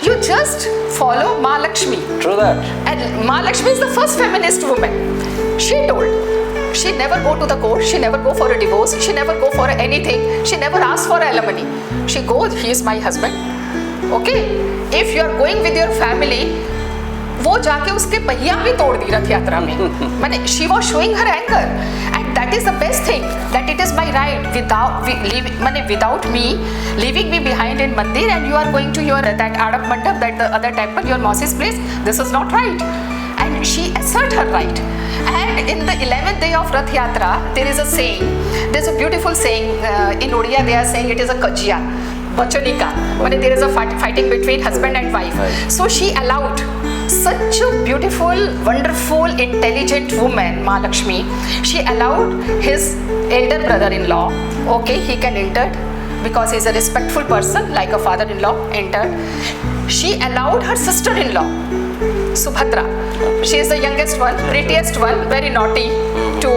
You just follow Maa Lakshmi. True that. And Maa Lakshmi is the first feminist woman. She told, she never go to the court, she never go for a divorce, she never go for anything, she never ask for alimony. She goes, he is my husband. Okay? If you are going with your family, वो जाके उसके पहिया भी तोड़ दी रथ यात्रा में. मैंने she was showing her anger, and that is the best thing, that it is my right without me leaving me behind in mandir, and you are going to your that Adap Mandap, that the other temple, your Mausi's place. This is not right. And she assert her right. And in the 11th day of Rath Yatra, there is a saying. There's a beautiful saying in Odia. They are saying it is a kajia, bachanika. When there is a fighting between husband and wife. So she allowed such a beautiful, wonderful, intelligent woman, Maa Lakshmi. She allowed his elder brother-in-law. Okay, he can enter because he is a respectful person, like a father-in-law. Entered. She allowed her sister-in-law, Subhadra. She is the youngest one, prettiest one, very naughty to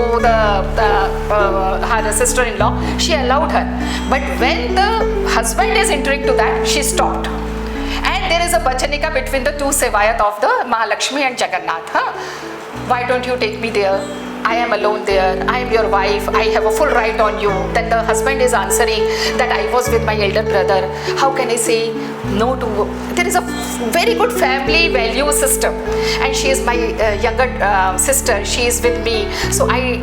her sister-in-law. She allowed her. But when the husband is entering to that, she stopped. And there is a bachanika between the two Sevayat of the Maa Lakshmi and Jagannath. Why don't you take me there? I am alone there. I am your wife. I have a full right on you. Then the husband is answering that I was with my elder brother. How can I say no to? There is a very good family value system, and she is my younger sister. She is with me. So I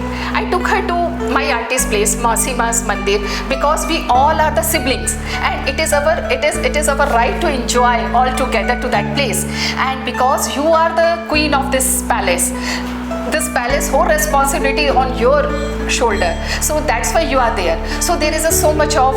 took her to my auntie's place, Mausima's Mandir, because we all are the siblings, and it is our right to enjoy all together to that place. And because you are the queen of this palace, whole responsibility on your shoulder. So that's why you are there. So there is so much of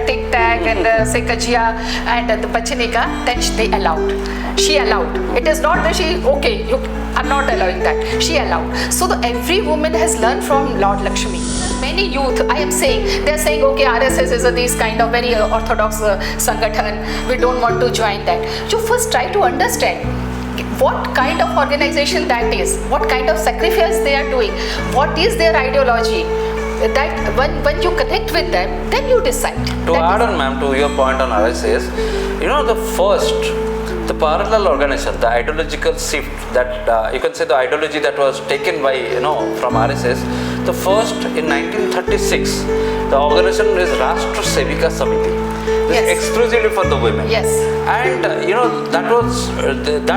tic tac and say kajia and the bachanika that they allowed. She allowed. It is not that I'm not allowing that. She allowed. So every woman has learned from Lord Lakshmi. Many youth, I am saying, they are saying, okay, RSS is this kind of very orthodox sangathan. We don't want to join that. You first try to understand what kind of organization that is, what kind of sacrifice they are doing, what is their ideology. That when you connect with them, then you decide. To add on, ma'am, to your point on RSS, the parallel organization, the ideological shift that you can say the ideology that was taken by from RSS, the first in 1936, the organization is Rashtra Sevika Samiti. Yes. Exclusively for the women. Yes. And that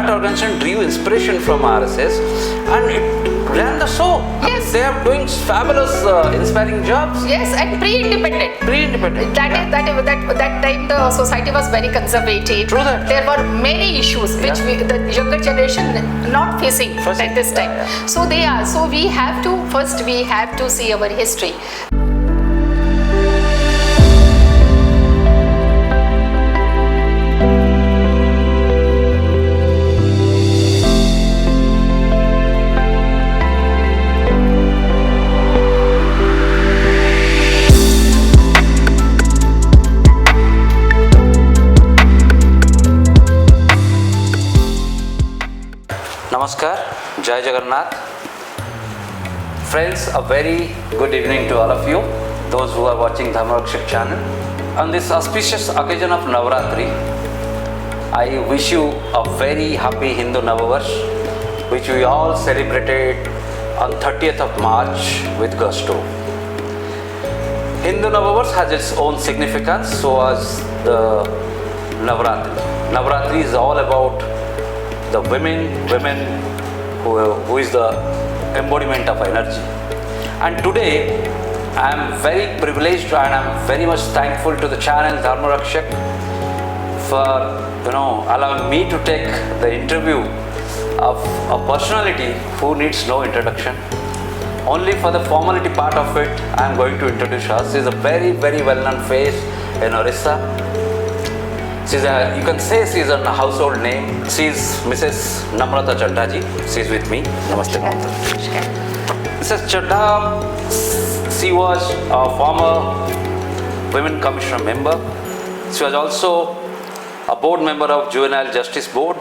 organization drew inspiration from RSS, and it ran the show. Yes. They are doing fabulous, inspiring jobs. Yes, and pre-independent. That time the society was very conservative. True that. There were many issues which the younger generation not facing at this time. Yeah. So they are. So we have to see our history. Namaskar, Jai Jagannath. Friends, a very good evening to all of you, those who are watching Dharmorakhyak channel. On this auspicious occasion of Navratri, I wish you a very happy Hindu Navavarsh, which we all celebrated on 30th of March with gusto. Hindu Navavarsh has its own significance, so as the Navratri. Navratri is all about the women who is the embodiment of energy. And today I am very privileged and I am very much thankful to the channel Dharmorakhyak for allowing me to take the interview of a personality who needs no introduction. Only for the formality part of it I am going to introduce her. She is a very, very well-known face in Odisha. You can say she is a household name. She is Mrs. Namrata Chadha ji. She is with me. Namaste. Mrs. Chadha, she was a former Women Commissioner member. She was also a board member of Juvenile Justice Board.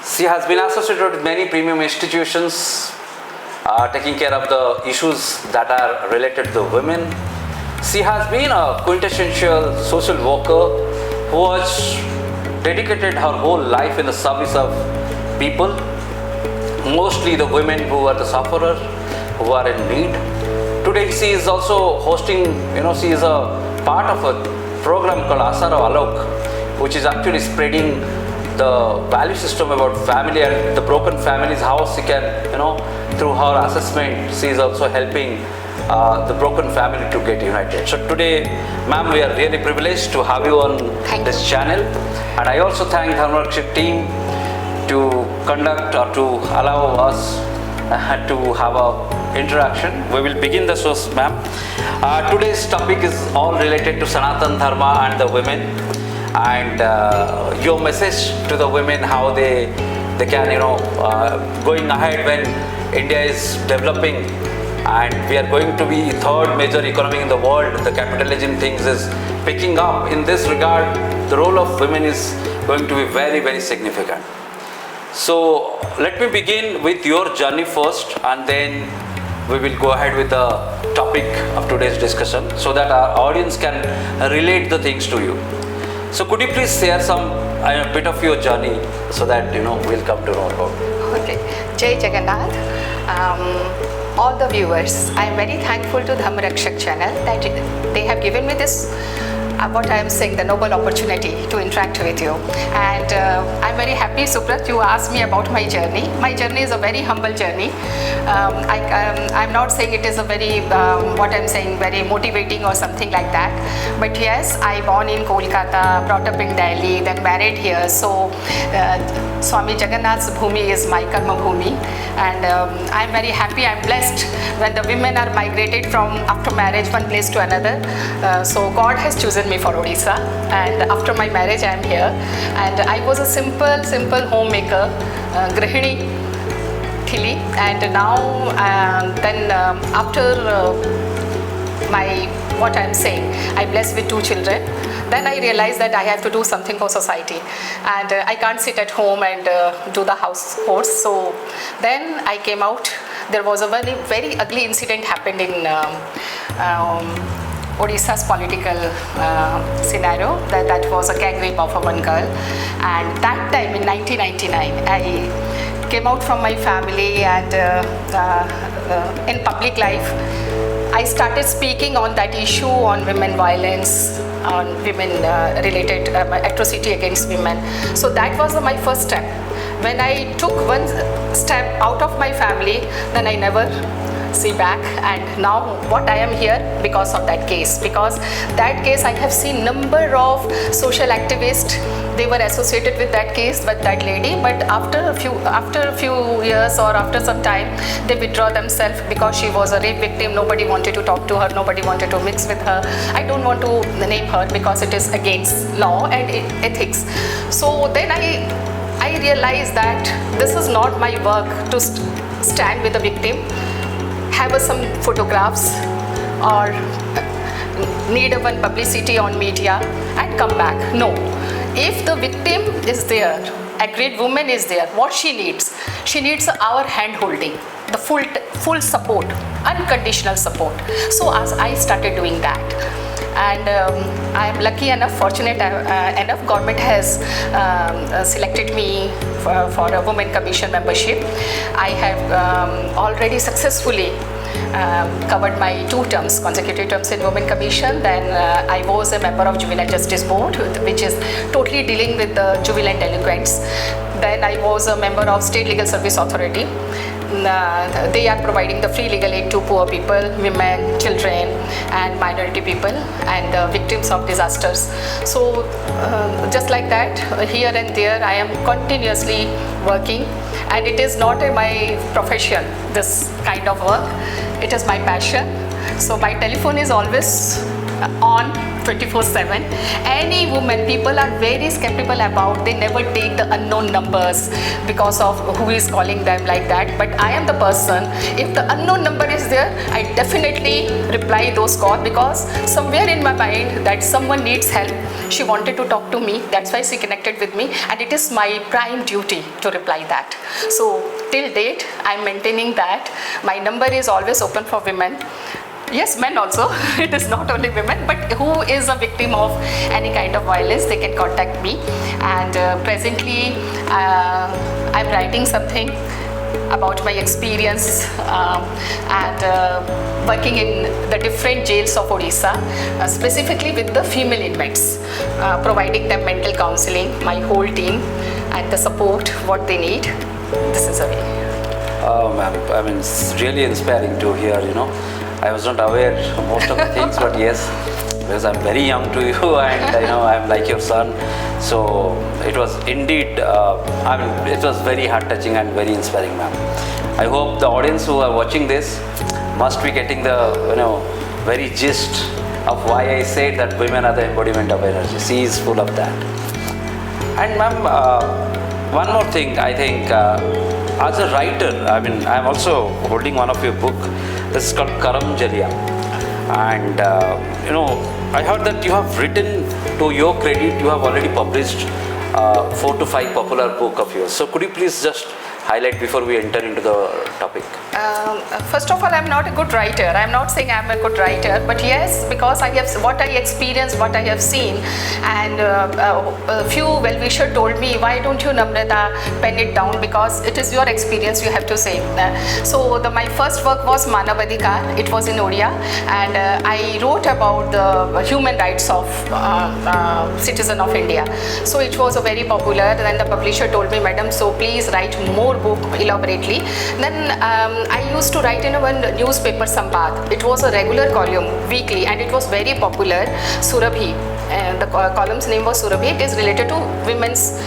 She has been associated with many premium institutions, taking care of the issues that are related to women. She has been a quintessential social worker who was dedicated her whole life in the service of people, mostly the women who are the sufferers, who are in need. Today she is also hosting, she is a part of a program called Asara Alok, which is actually spreading the value system about family and the broken families, how she can, through her assessment, she is also helping the broken family to get united. So today, ma'am, we are really privileged to have you on this channel. And I also thank Dharmorakhyak team to conduct or to allow us to have a interaction. We will begin the show, ma'am. Today's topic is all related to Sanatana Dharma and the women, and your message to the women, how they can, going ahead when India is developing and we are going to be third major economy in the world. The capitalism things is picking up. In this regard, the role of women is going to be very, very significant. So let me begin with your journey first, and then we will go ahead with the topic of today's discussion so that our audience can relate the things to you. So could you please share some a bit of your journey so that we'll come to know about it. Okay. Jai Jagannath. All the viewers, I am very thankful to Rakshak channel that they have given me this, what I am saying, the noble opportunity to interact with you. And I'm very happy, Suprat, you asked me about my journey. My journey is a very humble journey. I'm not saying it is a very, what I'm saying, very motivating or something like that. But yes, I born in Kolkata, brought up in Delhi, then married here. So Swami Jagannath's Bhumi is my Karma Bhumi. And I'm very happy, I'm blessed when the women are migrated from after marriage one place to another. So God has chosen me for Odisha, and after my marriage I am here. And I was a simple homemaker, Grihini Thili, and now after my, what I am saying, I blessed with 2 children. Then I realized that I have to do something for society, and I can't sit at home and do the house chores. So then I came out. There was a very, very ugly incident happened in Odisha's political scenario. That was a gang rape of one girl, and that time in 1999, I came out from my family, and in public life, I started speaking on that issue, on women violence, on women related atrocity against women. So that was my first step. When I took one step out of my family, then I never see back. And now what I am here because of that case. Because that case, I have seen number of social activists, they were associated with that case, with that lady, but after a few years or after some time, they withdraw themselves because she was a rape victim. Nobody wanted to talk to her, nobody wanted to mix with her. I don't want to name her because it is against law and ethics. So then I realized that this is not my work to stand with the victim, have some photographs or need one publicity on media and come back. No. If the victim is there, a great woman is there, what she needs our hand holding, the full support, unconditional support. So as I started doing that, and I am lucky enough, fortunate enough, government has selected me for a Women Commission membership. I have already successfully covered my 2 terms, consecutive terms in Women Commission. Then I was a member of Juvenile Justice Board, which is totally dealing with the juvenile delinquents. Then I was a member of State Legal Service Authority. They are providing the free legal aid to poor people, women, children and minority people and victims of disasters. So just like that, here and there I am continuously working, and it is not my profession, this kind of work, it is my passion. So my telephone is always on 24/7. Any woman, people are very skeptical about, they never take the unknown numbers because of who is calling them like that. But I am the person, if the unknown number is there, I definitely reply those calls, because somewhere in my mind that someone needs help. She wanted to talk to me, that's why she connected with me, and it is my prime duty to reply that. So till date, I am maintaining that. My number is always open for women. Yes, men also. It is not only women, but who is a victim of any kind of violence, they can contact me. And presently, I'm writing something about my experience and working in the different jails of Odisha, specifically with the female inmates, providing them mental counseling, my whole team, and the support what they need. This is a way. Oh, ma'am, I mean, it's really inspiring to hear, I was not aware of most of the things, but yes, because I'm very young to you and, I'm like your son. So it was indeed, it was very heart-touching and very inspiring, ma'am. I hope the audience who are watching this must be getting the, very gist of why I said that women are the embodiment of energy. She is full of that. And ma'am, one more thing, I think, as a writer, I'm also holding one of your book. This is called Karam Jalia. And, I heard that you have written, to your credit, you have already published 4 to 5 popular book of yours. So could you please just highlight before we enter into the topic? First of all, I'm not a good writer. I'm not saying I'm a good writer, but yes, because I have what I experienced, what I have seen, and a few well-wishers told me, why don't you, Namrata, pen it down, because it is your experience, you have to say. So my first work was Manavadikar. It was in Odia, and I wrote about the human rights of citizen of India. So it was a very popular. Then the publisher told me, madam, so please write more book elaborately. Then I used to write in one newspaper, Sambad. It was a regular column weekly, and it was very popular. Surabhi, the column's name was Surabhi. It is related to women's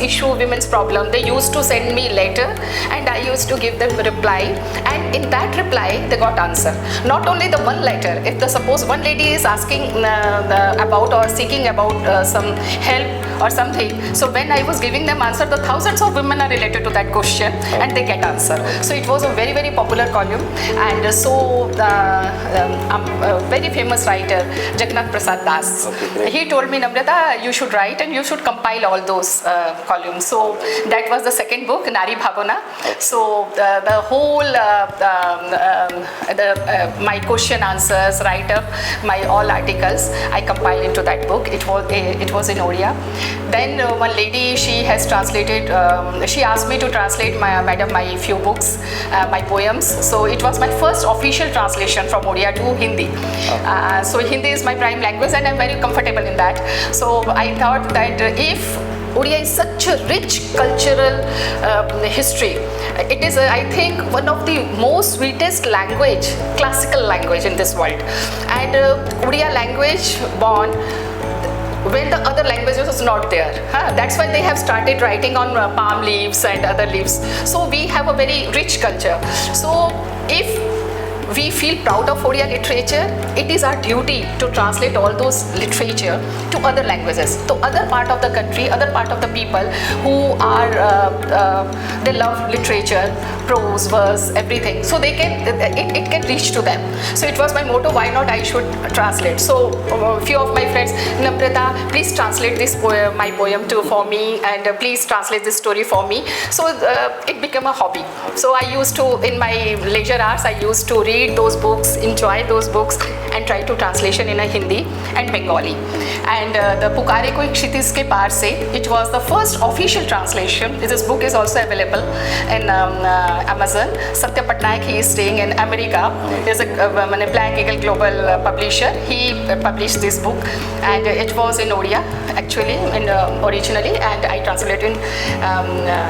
issue, women's problem. They used to send me letter, and I used to give them reply. And in that reply, they got answer. Not only the one letter. If suppose one lady is asking about or seeking about some help or something, so when I was giving them answer, the thousands of women are related to that question, and they get answer. So it was a very, very popular column. And so a very famous writer, Jagannath Das, he told me, Namrata, you should write and you should compile all those columns. So that was the second book, Nari Bhavana. So the whole my question answers, write up my all articles, I compiled into that book. It was in Odia. Then one lady, she has translated, she asked me to translate my few books, my poems. So it was my first official translation from Odia to Hindi. So Hindi is my prime language, and I'm very comfortable in that. So I thought that if Odia is such a rich cultural history, it is, I think, one of the most sweetest language, classical language in this world. And Odia language born when the other languages was not there. That's why they have started writing on palm leaves and other leaves. So we have a very rich culture. So if we feel proud of Odia literature, it is our duty to translate all those literature to other languages, to other part of the country, other part of the people who are, they love literature, prose, verse, everything. So they can, it can reach to them. So it was my motto, why not I should translate. So a few of my friends, Namrata, please translate this poem, my poem for me, and please translate this story for me. So it became a hobby. So I used to, in my leisure hours, I used to read those books, enjoy those books, and try to translation in a Hindi and Bengali. And the Pukare Koi Kshitis Ke Paar Se, it was the first official translation. This book is also available in Amazon. Satya Patnaik, he is staying in America. He is a Black Eagle Global publisher. He published this book, and it was in Odia actually, originally, and I translated in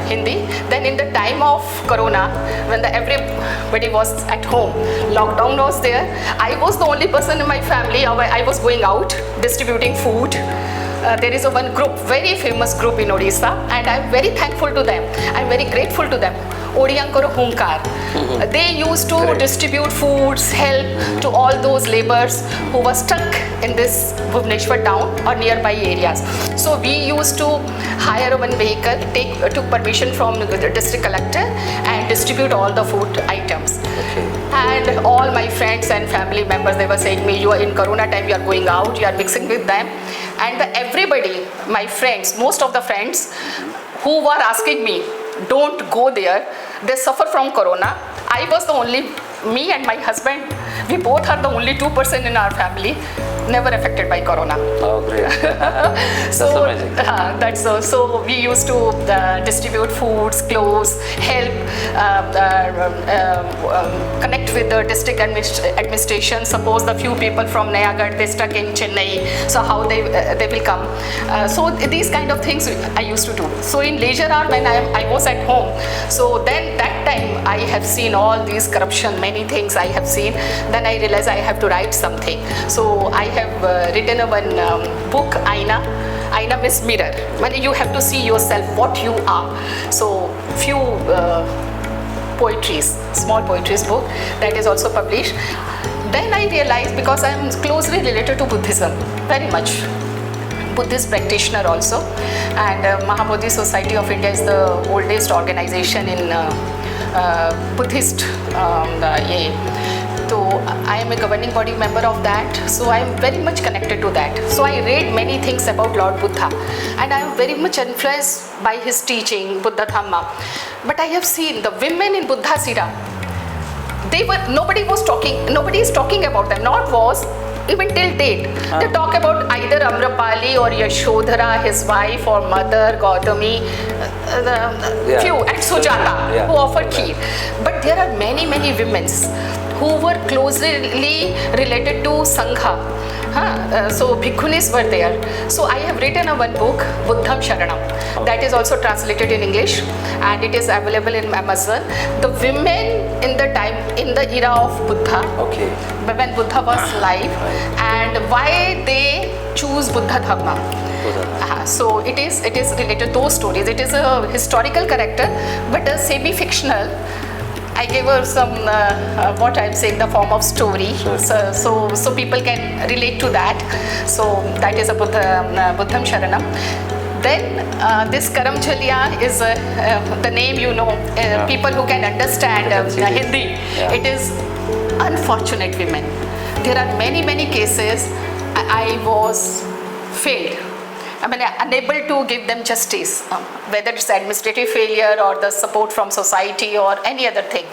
Hindi. Then in the time of Corona, when everybody was at home, lockdown was there, I was the only person in my family. I was going out distributing food. There is one group, very famous group in Odisha, and I'm very thankful to them. I'm very grateful to them. Odiyankar Hunkar. They used to distribute foods, help to all those laborers who were stuck in this Bhubaneswar town or nearby areas. So we used to hire one vehicle, took permission from the district collector, and distribute all the food items. And all my friends and family members, they were saying me, you are in Corona time, you are going out, you are mixing with them. And everybody, my friends, most of the friends who were asking me, don't go there, they suffer from Corona. I was the only me and my husband, we both are the only 2% in our family never affected by corona. Oh, great. That's amazing. So we used to distribute foods, clothes, help, connect with the district administration. Suppose the few people from Nayagarh, they stuck in Chennai, so how they will come. So these kind of things I used to do. So in leisure hour when I was at home, so then that time I have seen all these corruption, many things I have seen. Then I realized I have to write something. So I have written one book, Aina. Aina means mirror. When you have to see yourself, what you are. So few poetries, small poetries book that is also published. Then I realized, because I am closely related to Buddhism, very much. Buddhist practitioner also, and Mahabodhi Society of India is the oldest organization in Buddhist. So I am a governing body member of that, so I am very much connected to that. So I read many things about Lord Buddha, and I am very much influenced by his teaching, Buddha Dhamma. But I have seen the women in Buddha's era, nobody is talking about them, even till date. They talk about either Amrapali or Yashodhara, his wife, or mother, Gautami, few, and Sujata, who offered kheer. But there are many women who were closely related to Sangha. So Bhikkhunis were there. So I have written one book, Buddham Sharanam. That is also translated in English, and it is available in Amazon. The women in the era of Buddha, when Buddha was alive, and why they choose Buddha Dhamma. So it is related to those stories. It is a historical character, but a semi-fictional. I gave her some, what I'm saying, the form of story, so people can relate to that. So that is a Buddham Sharanam. Then this Karam Jhalia is the name, people who can understand Hindi. It is unfortunate women. There are many cases I was failed. Unable to give them justice, whether it's administrative failure or the support from society or any other thing.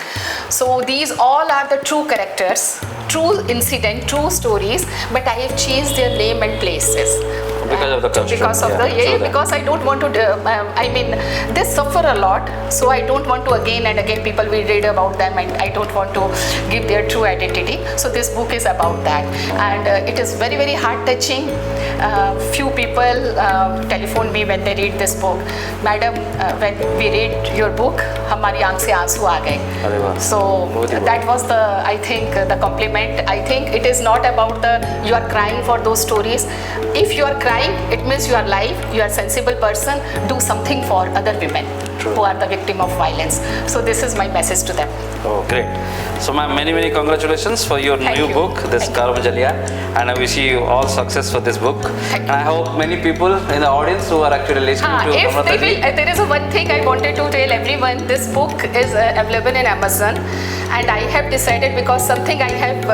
So these all are the true characters, true incident, true stories, but I have changed their name and places. Because of the construction. Because I don't want to, they suffer a lot, so I don't want to again and again people will read about them, and I don't want to give their true identity. So this book is about that, and it is very heart touching. Few people telephone me when they read this book, Madam, when we read your book, हमारी आँख से आंसू आ गए. So that was the compliment. I think it is not about you are crying for those stories. If you are crying, it means you are alive, you are a sensible person. Do something for other women who are the victim of violence. So this is my message to them. Oh, great. So ma'am, many congratulations for your new book, this Karam Jhalia, and I wish you all success for this book. And I hope many people in the audience who are actually listening to Namrata ji. There is one thing I wanted to tell everyone. This book is available in Amazon, and I have decided, because something I have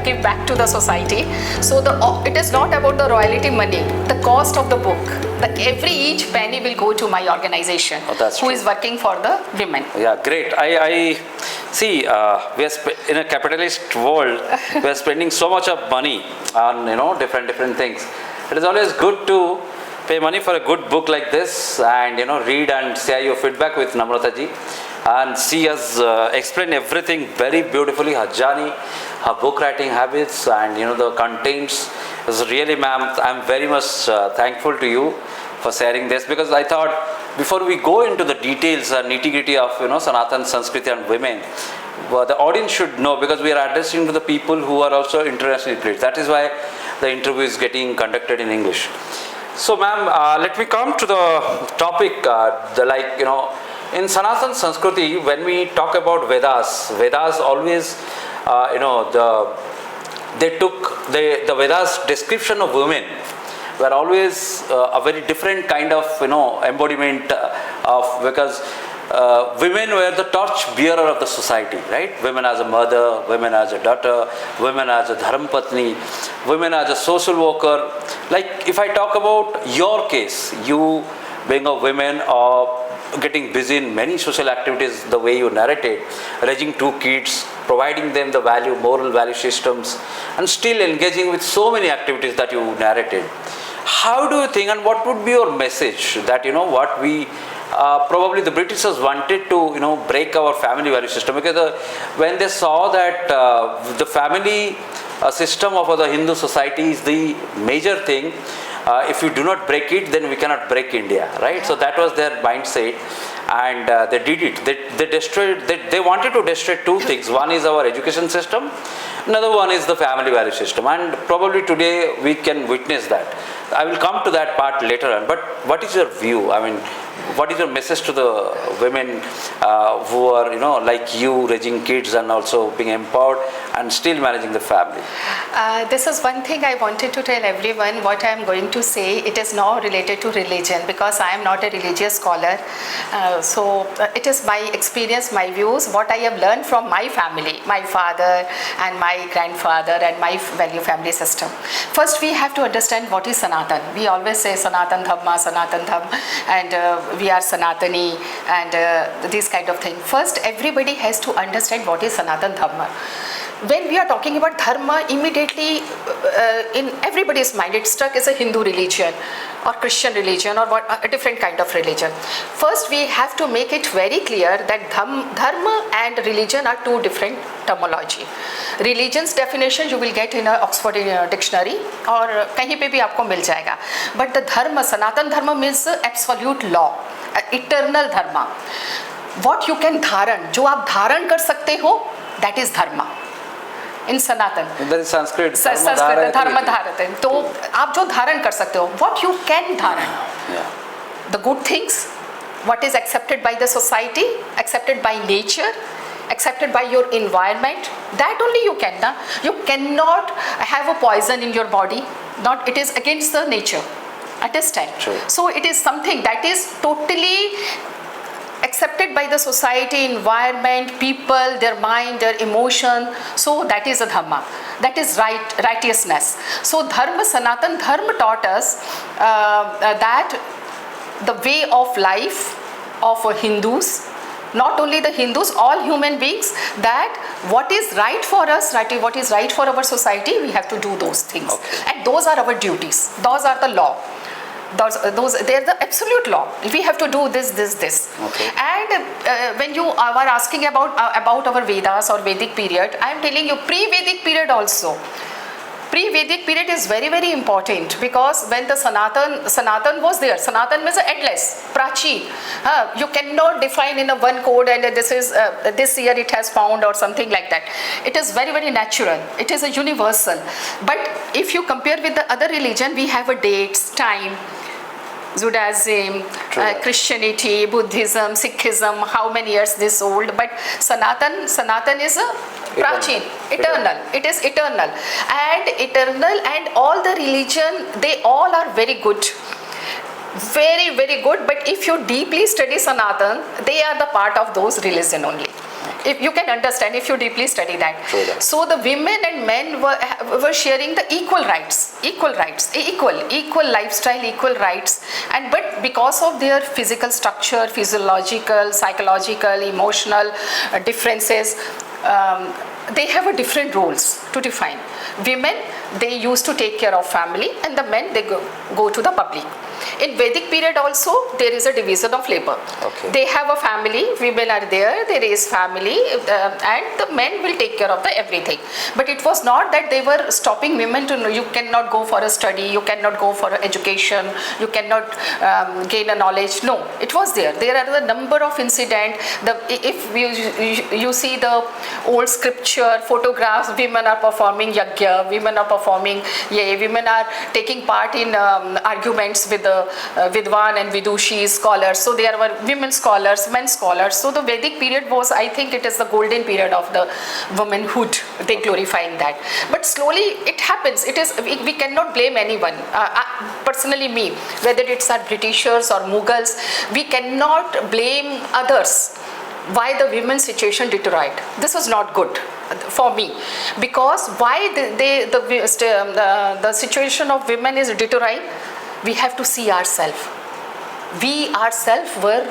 give back to the society. So it is not about the royalty money, the cost of the book. Each penny will go to my organization, who is working for the women. Yeah, great. I see. We are in a capitalist world. We are spending so much of money on different things. It is always good to pay money for a good book like this, and read and share your feedback with Namrata ji, and see us explain everything very beautifully. Her journey, her book writing habits, and the contents. Really, ma'am, I'm very much thankful to you for sharing this, because I thought before we go into the details and nitty-gritty of Sanatan Sanskriti and women, the audience should know, because we are addressing to the people who are also internationally placed. That is why the interview is getting conducted in English. So ma'am, let me come to the topic, in Sanatan Sanskriti, when we talk about Vedas always, the Vedas description of women were always a very different kind of embodiment of, because women were the torch bearer of the society, right? Women as a mother, women as a daughter, women as a dharmpatni, women as a social worker. Like if I talk about your case, you being a woman, getting busy in many social activities, the way you narrated, raising 2 kids, providing them the moral value systems, and still engaging with so many activities that you narrated. How do you think, and what would be your message that, what we probably the Britishers wanted to, break our family value system, because when they saw that the family system of the Hindu society is the major thing, if you do not break it, then we cannot break India, right? So that was their mindset, and they did it. They destroyed. They wanted to destroy 2 things. One is our education system, another one is the family value system, and probably today we can witness that. I will come to that part later on. But what is your view? I mean, what is your message to the women who are, like you, raising kids and also being empowered and still managing the family? This is one thing I wanted to tell everyone. What I am going to say, it is not related to religion, because I am not a religious scholar. So it is my experience, my views, what I have learned from my family, my father and my grandfather and my value family system. First, we have to understand what is Sanatan. We always say Sanatana Dharma, and we are Sanatani, and these kind of things. First, everybody has to understand what is Sanatana Dharma. When we are talking about Dharma, immediately in everybody's mind it struck as a Hindu religion or Christian religion or a different kind of religion. First, we have to make it very clear that Dharma and religion are 2 different terminology. Religion's definition you will get in a Oxford dictionary or कहीं पे भी आपको मिल जाएगा. But the Dharma, Sanatana Dharma means absolute law, eternal Dharma. What you can धारण, जो आप धारण कर सकते हो, that is Dharma. इन सनातन संस्कृत धर्म धारते, तो आप जो धारण कर सकते हो, what you can धारण, the good things, what is accepted by the society, accepted by nature, accepted by your environment, that only you can. You cannot have a poison in your body, not, it is against the nature. Understand? True. So it is something that is totally accepted by the society, environment, people, their mind, their emotion. So that is a dharma. That is righteousness. So dharma, Sanatana Dharma taught us that the way of life of Hindus, not only the Hindus, all human beings, that what is right for us, what is right for our society, we have to do those things. Okay. And those are our duties. Those are the law. They're the absolute law. We have to do this. Okay. And when you are asking about our Vedas or Vedic period, I am telling you pre-Vedic period also. Pre-Vedic period is very, very important, because when the Sanatan was there, Sanatan means endless, Prachi. You cannot define in a one code and this is this year it has found or something like that. It is very, very natural. It is a universal. But if you compare with the other religion, we have a dates, time, Judaism, Christianity, Buddhism, Sikhism, how many years this old. But Sanatan is a Prachin, eternal. It is eternal. And all the religion, they all are very good. Very, very good. But if you deeply study Sanatan, they are the part of those religion only. If you can understand, if you deeply study that. So the women and men were sharing the equal rights, equal lifestyle, equal rights. But because of their physical structure, physiological, psychological, emotional differences, they have a different roles to define. Women, they used to take care of family, and the men, they go to the public. In Vedic period also, there is a division of labor. Okay. They have a family, women are there raise family, and the men will take care of the everything. But it was not that they were stopping women to know, you cannot go for a study, you cannot go for education, you cannot gain a knowledge. No, it was there. There are the number of incidents. If you see the old scripture, photographs, women are performing yagya, women are performing women are taking part in arguments with the Vidwan and Vidushi scholars. So there were women scholars, men scholars. So the Vedic period was, I think it is the golden period of the womanhood. They glorifying that. But slowly it happens. It is, we cannot blame anyone. Personally me, whether it's our Britishers or Mughals, we cannot blame others. Why the women's situation deteriorated. This was not good for me, because why the situation of women is deteriorating. We have to see ourselves. We ourselves were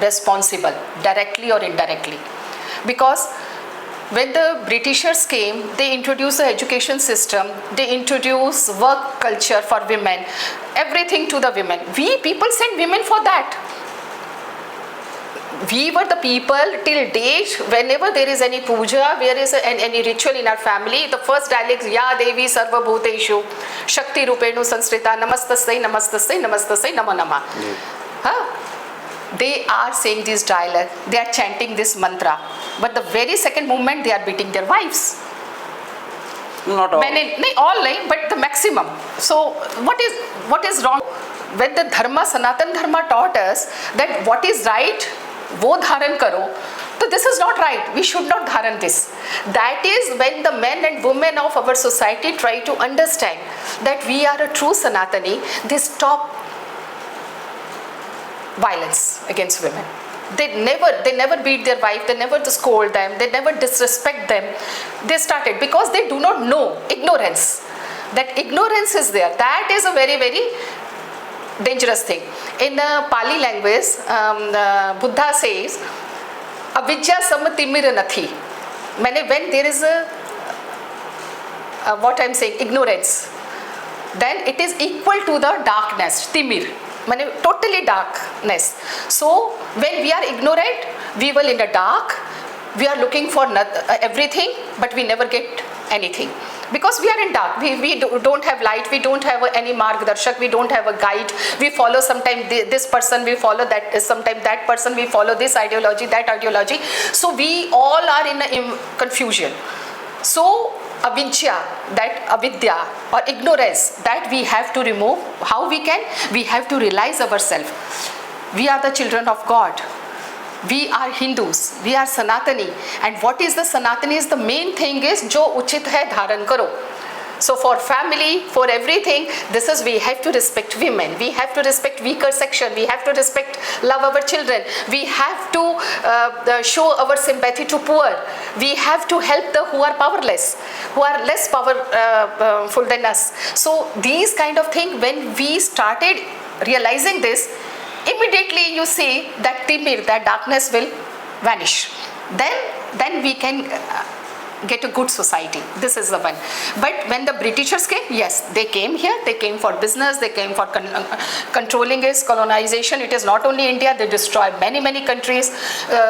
responsible, directly or indirectly. Because when the Britishers came, they introduced the education system, they introduced work culture for women, everything to the women. We people sent women for that. We were the people till date, whenever there is any puja, there is any ritual in our family, the first dialect, Ya Devi Sarva Bhuteshu, Shakti Rupenu Sanskrita, Namastastai, Namastastai, Namastastai, Namo Nama. They are saying this dialogue, they are chanting this mantra, but the very second moment they are beating their wives. Not all. All like, but the maximum. So what is wrong? When the Dharma, Sanatana Dharma taught us that what is right, wo dharan karo. So this is not right. We should not dharan this. That is when the men and women of our society try to understand that we are a true Sanatani, they stop violence against women. They never beat their wife, they never scold them, they never disrespect them. They started because they do not know, ignorance. That ignorance is there. That is a very, very dangerous thing. In the Pali language, Buddha says, Avidya samtimir nathi. When there is what I am saying, ignorance, then it is equal to the darkness, timir. Totally darkness. So when we are ignorant, we will in the dark, we are looking for everything, but we never get anything. Because we are in dark, we don't have light, we don't have any margdarshak, we don't have a guide, we follow sometimes this person, we follow that, sometimes that person, we follow this ideology, that ideology. So we all are in confusion. So avidya, that avidya or ignorance, that we have to remove. How we can? We have to realize ourselves. We are the children of God. We are Hindus. We are Sanatani. And what is the Sanatani? Is the main thing is jo uchit hai dharan karo. So for family, for everything, this is we have to respect women. We have to respect weaker section. We have to respect, love our children. We have to show our sympathy to poor. We have to help the who are powerless, who are less powerful than us. So these kind of things, when we started realizing this, immediately you see that timir, that darkness will vanish. Then we can get a good society. This is the one. But when the Britishers came, yes, they came here, they came for business, they came for controlling its colonization. It is not only India, they destroyed many countries.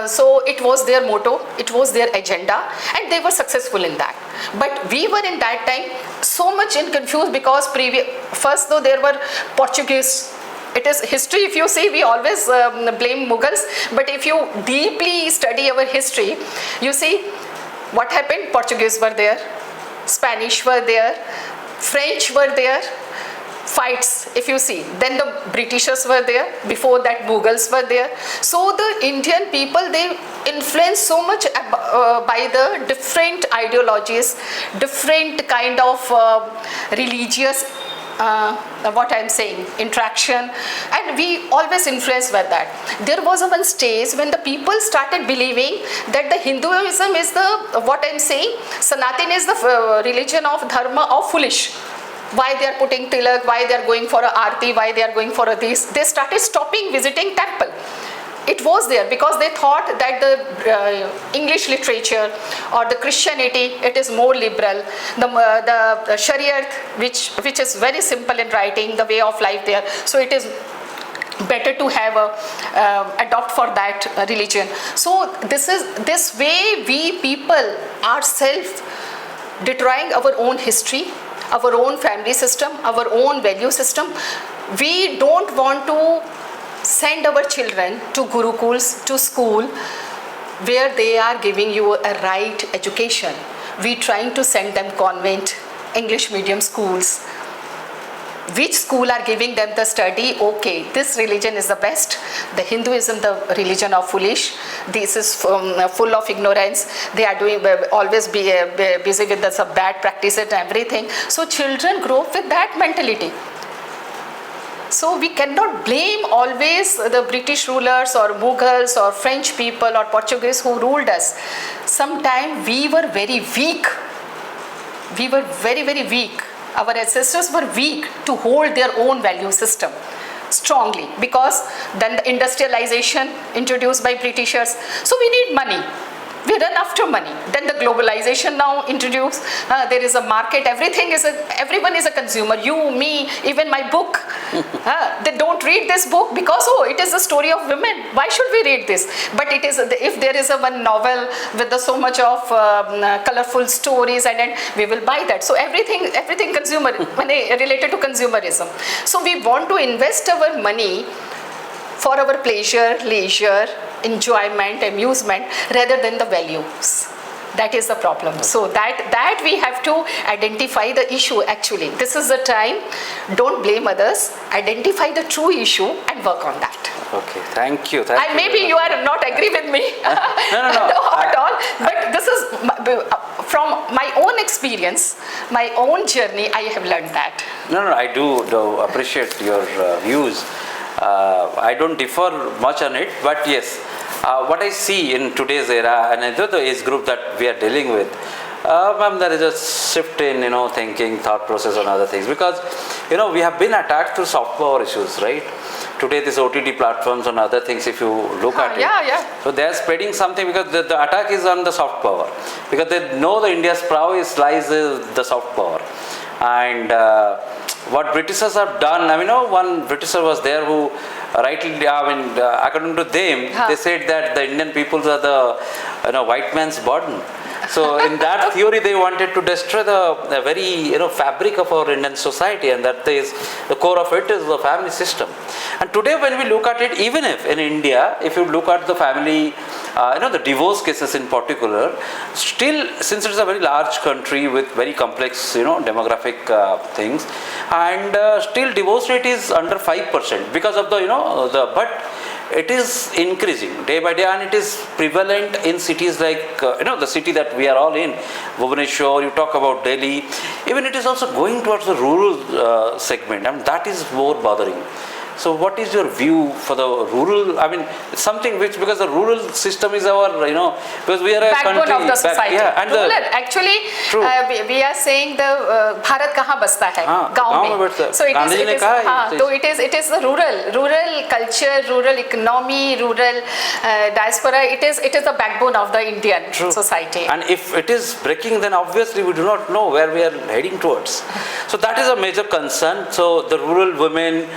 So it was their motto, it was their agenda, and they were successful in that. But we were in that time so much confused because first though there were Portuguese. It is history, if you see, we always blame Mughals, but if you deeply study our history, you see what happened. Portuguese were there, Spanish were there, French were there, fights, if you see. Then the Britishers were there, before that Mughals were there. So the Indian people, they influenced so much by the different ideologies, different kind of religious what I am saying, interaction, and we always influenced by that. There was one stage when the people started believing that the Hinduism is the, what I am saying, Sanatana is the religion of Dharma of foolish. Why they are putting tilak, why they are going for a arti, why they are going for a this. They started stopping visiting temple. It was there because they thought that the English literature or the Christianity, it is more liberal. The Shariat, which is very simple in writing, the way of life there. So it is better to have adopt for that religion. So this way we people ourselves destroying our own history, our own family system, our own value system. We don't want to send our children to gurukuls, to school, where they are giving you a right education. We trying to send them convent, English medium schools. Which school are giving them the study? Okay, this religion is the best. The Hinduism, the religion of foolish. This is full of ignorance. They are doing always busy with the bad practices and everything. So children grow up with that mentality. So we cannot blame always the British rulers or Mughals or French people or Portuguese who ruled us. Sometimes we were very weak. We were very weak. Our ancestors were weak to hold their own value system. strongly, because then the industrialization introduced by Britishers. So we need money. We run after money. Then the globalization now introduced. There is a market. Everyone is a consumer. You, me, even my book. They don't read this book because it is the story of women. Why should we read this? But it is, if there is a one novel with so much of colorful stories, and then we will buy that. So everything consumer related to consumerism. So we want to invest our money for our pleasure, leisure, enjoyment, amusement, rather than the values. That is the problem. So that we have to identify the issue actually. This is the time. Don't blame others. Identify the true issue and work on that. Okay, thank you. Maybe you are not agree with me. No. Not at all. But this is from my own experience, my own journey. I have learned that. No, I do appreciate your views. I don't differ much on it, but yes, what I see in today's era and in the age group that we are dealing with, there is a shift in thinking, thought process on other things, because we have been attacked through soft power issues, right? Today, this OTT platforms and other things, if you look at it, so they are spreading something because the attack is on the soft power, because they know the India's prowess lies in the soft power. And what Britishers have done, one Britisher was there who rightly, according to them, they said that the Indian peoples are the white man's burden. So in that theory, they wanted to destroy the very fabric of our Indian society, and that is the core of it is the family system. And today, when we look at it, even if in India, if you look at the family, the divorce cases in particular, still, since it's a very large country with very complex demographic things, and still divorce rate is under 5% because of but it is increasing day by day, and it is prevalent in cities like the city that we are all in, Bhubaneswar. You talk about Delhi, even it is also going towards the rural segment, and that is more bothering. So what is your view for the rural? Something which, because the rural system is our, because we are a backbone country. of the society. And rural, actually, we are saying the Bharat kahan basta hai? Gaon mein. So it is the rural culture, rural economy, rural diaspora. It is the backbone of the Indian society. And if it is breaking, then obviously we do not know where we are heading towards. So that is a major concern. So the rural women,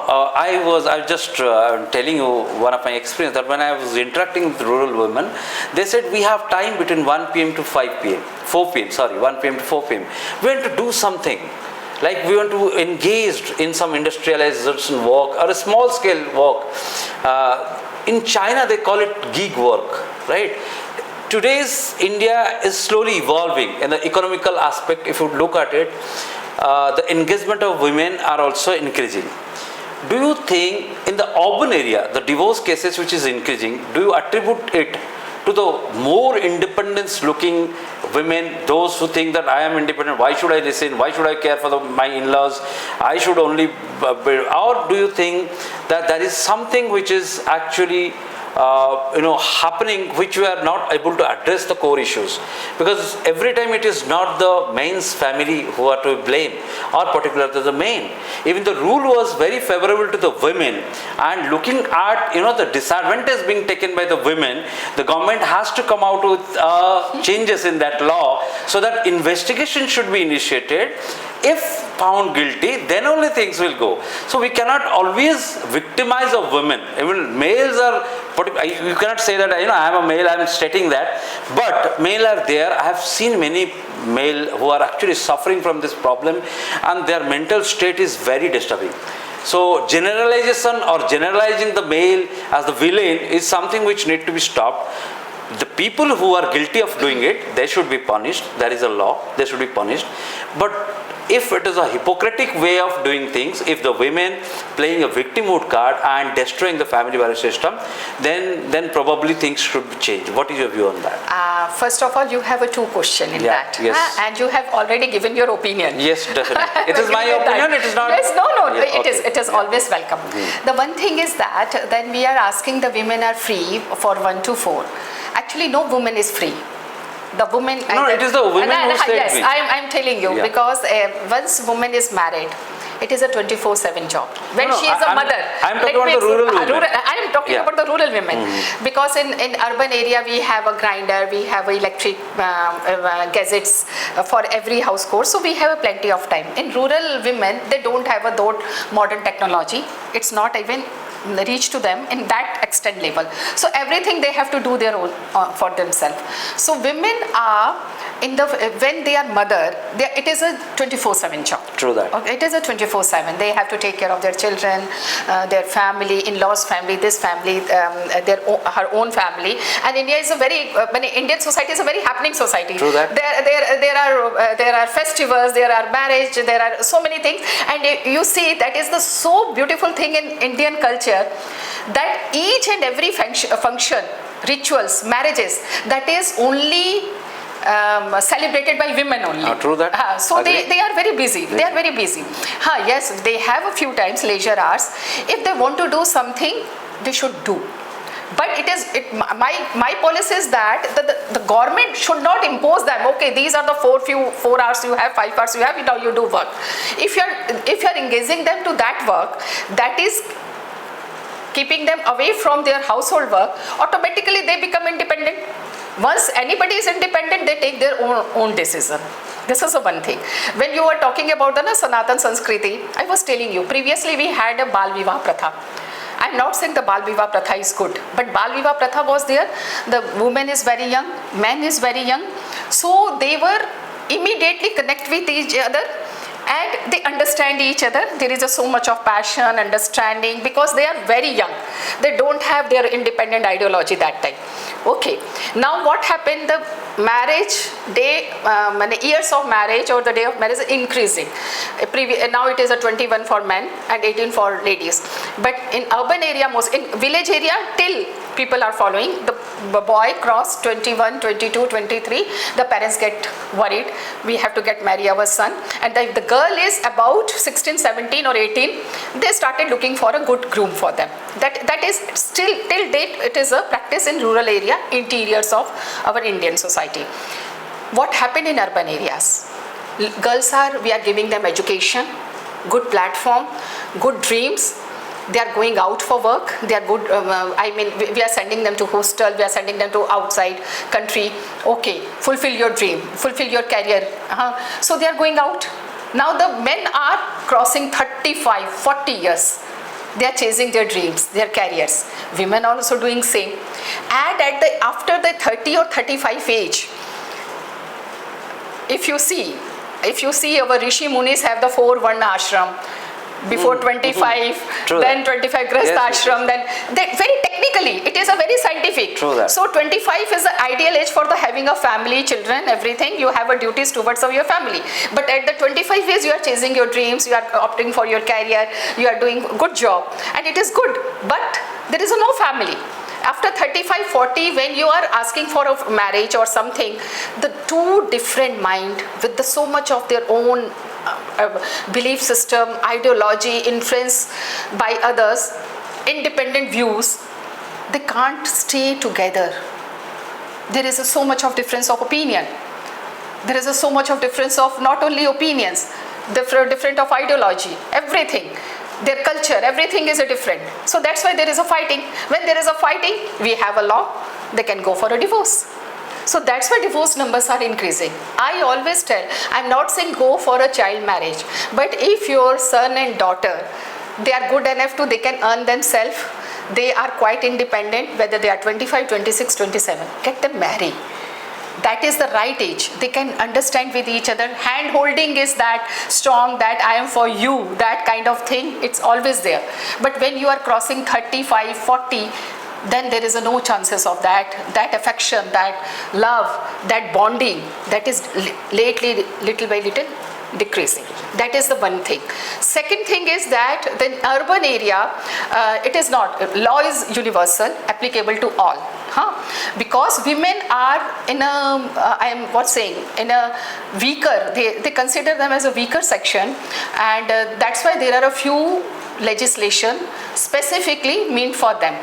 I was just telling you one of my experience, that when I was interacting with rural women, they said we have time between 1 p.m. to 5 p.m. 4 p.m. Sorry, 1 p.m. to 4 p.m. We want to do something. Like we want to engage in some industrialization work or a small scale work. In China, they call it gig work, right? Today's India is slowly evolving in the economical aspect. If you look at it, the engagement of women are also increasing. Do you think in the urban area, the divorce cases which is increasing, do you attribute it to the more independence looking women, those who think that I am independent, why should I listen, why should I care for my in-laws, I should only, or do you think that there is something which is actually happening which we are not able to address the core issues? Because every time it is not the man's family who are to blame, or particularly the man. Even the rule was very favorable to the women, and looking at the disadvantage being taken by the women, the government has to come out with changes in that law so that investigation should be initiated. If found guilty, then only things will go. So we cannot always victimize of women. Even males are, you cannot say that I am a male, I am stating that, but male are there. I have seen many male who are actually suffering from this problem, and their mental state is very disturbing. So generalization or generalizing the male as the villain is something which need to be stopped. The people who are guilty of doing it, they should be punished. There is a law, they should be punished. But if it is a hypocritic way of doing things, if the women playing a victimhood card and destroying the family value system, then probably things should be changed. What is your view on that? First of all, you have a two question in that. Yes. And you have already given your opinion. Yes, definitely. It is my opinion, it is not... Yes, no, yeah, it is always welcome. The one thing is that then we are asking the women are free for 1 to 4. Actually, no woman is free. The woman... No, it is the women who said yes, I'm telling you, because once woman is married, it is a 24/7 job. When No, she is a mother. I'm talking about the rural women. I am talking about the rural women. Because in urban area we have a grinder, we have electric gadgets for every household, so we have plenty of time. In rural women, they don't have a thought modern technology. It's not even reach to them in that extent level. So everything they have to do their own for themselves. So women are when they are mother, it is a 24/7 job. True that. Okay, it is a 24/7. They have to take care of their children, their family, in-laws family, this family, her own family. And India is a very Indian society is a very happening society. True that. There are festivals, there are marriage, there are so many things, and you see that is the so beautiful thing in Indian culture, that each and every function, rituals, marriages, that is only celebrated by women only. True that. So they are very busy. They are very busy. Yes, they have a few times leisure hours. If they want to do something, they should do. But my policy is that the government should not impose them. Okay, these are the 4 hours you have, 5 hours you have. Now you do work. If you are engaging them to that work, that is keeping them away from their household work, automatically they become independent. Once anybody is independent, they take their own decision. This is the one thing. When you were talking about the Sanatana Sanskriti, I was telling you, previously we had a Bal Vivah Pratha. I am not saying the Bal Vivah Pratha is good, but Bal Vivah Pratha was there. The woman is very young, man is very young. So they were immediately connect with each other, and they understand each other. There is so much of passion, understanding, because they are very young. They don't have their independent ideology that time. Okay, now what happened? The marriage day, years of marriage or the day of marriage is increasing. Now it is a 21 for men and 18 for ladies. But in urban area, in village area, till people are following, the boy cross 21, 22, 23, the parents get worried. We have to get marry our son. And if the girl is about 16, 17 or 18, they started looking for a good groom for them. That is still till date, it is a practice in rural area, interiors of our Indian society. What happened in urban areas? Girls we are giving them education, good platform, good dreams. They are going out for work. They are good. We are sending them to hostel. We are sending them to outside country. Okay, fulfill your dream, fulfill your career. So they are going out. Now the men are crossing 35, 40 years. They are chasing their dreams, their careers. Women are also doing same. And after the 30 or 35 age, if you see our Rishi Munis have the 4 Varna ashram. Before 25, then 25 Grahastha ashram, then very technically, it is a very scientific. True that. So 25 is the ideal age for the having a family, children, everything. You have a duties towards your family. But at the 25 years, you are chasing your dreams, you are opting for your career, you are doing a good job, and it is good. But there is no family. After 35, 40, when you are asking for a marriage or something, the two different mind with so much of their own belief system, ideology, influence by others, independent views, they can't stay together. There is so much of difference of opinion. There is so much of difference of not only opinions, different of ideology, everything. Their culture, everything is different. So that's why there is a fighting. When there is a fighting, we have a law, they can go for a divorce. So that's why divorce numbers are increasing. I always tell, I'm not saying go for a child marriage, but if your son and daughter, they are good enough they can earn themselves, they are quite independent, whether they are 25, 26, 27, get them married. That is the right age. They can understand with each other. Hand holding is that strong, that I am for you, that kind of thing. It's always there. But when you are crossing 35, 40, then there is no chances of that affection, that love, that bonding, that is lately, little by little, decreasing. That is the one thing. Second thing is that the urban area, it is not, law is universal, applicable to all. Because women are in a weaker, they consider them as a weaker section, and that's why there are a few legislation specifically meant for them.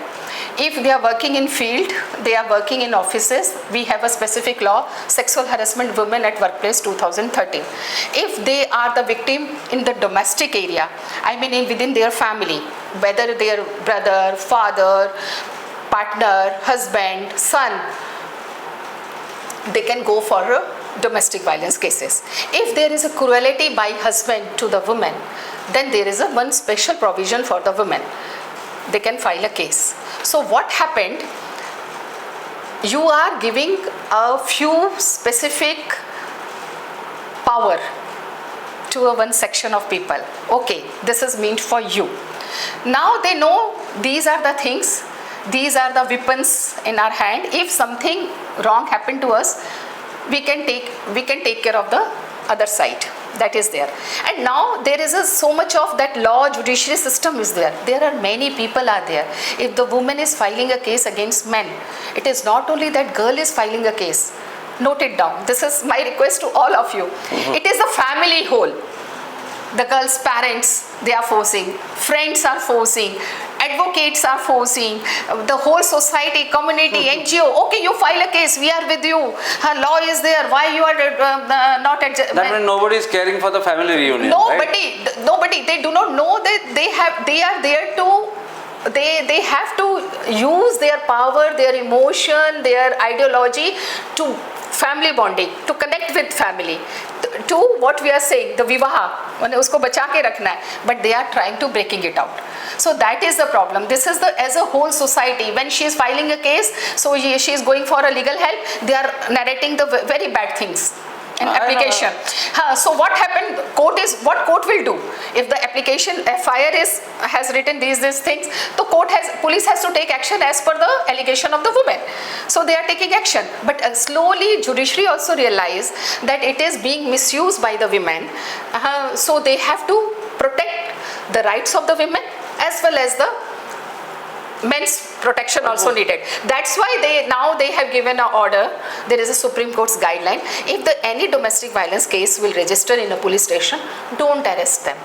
if they are working in field, they are working in offices, we have a specific law, Sexual Harassment Women at Workplace 2013. If they are the victim in the domestic area, I mean within their family, whether their brother, father, partner, husband, son, they can go for domestic violence cases. If there is a cruelty by husband to the woman, then there is one special provision for the women. They can file a case. So what happened? You are giving a few specific power to one section of people. Okay, this is meant for you. Now they know these are the things, these are the weapons in our hand. If something wrong happened to us, we can take care of the other side. That is there. And now there is so much of that law judiciary system is there. There are many people are there. If the woman is filing a case against men, it is not only that girl is filing a case. Note it down. This is my request to all of you. It is the family whole. The girl's parents, they are forcing, friends are forcing, advocates are forcing, the whole society, community, NGO, okay, you file a case, we are with you, her law is there, why you are not adjust. That means nobody is caring for the family reunion. Nobody, they do not know that they are there to, they have to use their power, their emotion, their ideology to family bonding, to connect with family, to what we are saying, the vivaha, usko bacha ke rakhna hai, but they are trying to breaking it out. So that is the problem. This is the, as a whole society, when she is filing a case, so she is going for a legal help, they are narrating the very bad things in application. So what happened, what court will do? If the application FIR has written these things, the police has to take action as per the allegation of the woman. So they are taking action. But slowly judiciary also realize that it is being misused by the women. So they have to protect the rights of the women as well as the men's protection also needed. That's why they have given an order. There is a Supreme Court's guideline. If any domestic violence case will register in a police station, don't arrest them.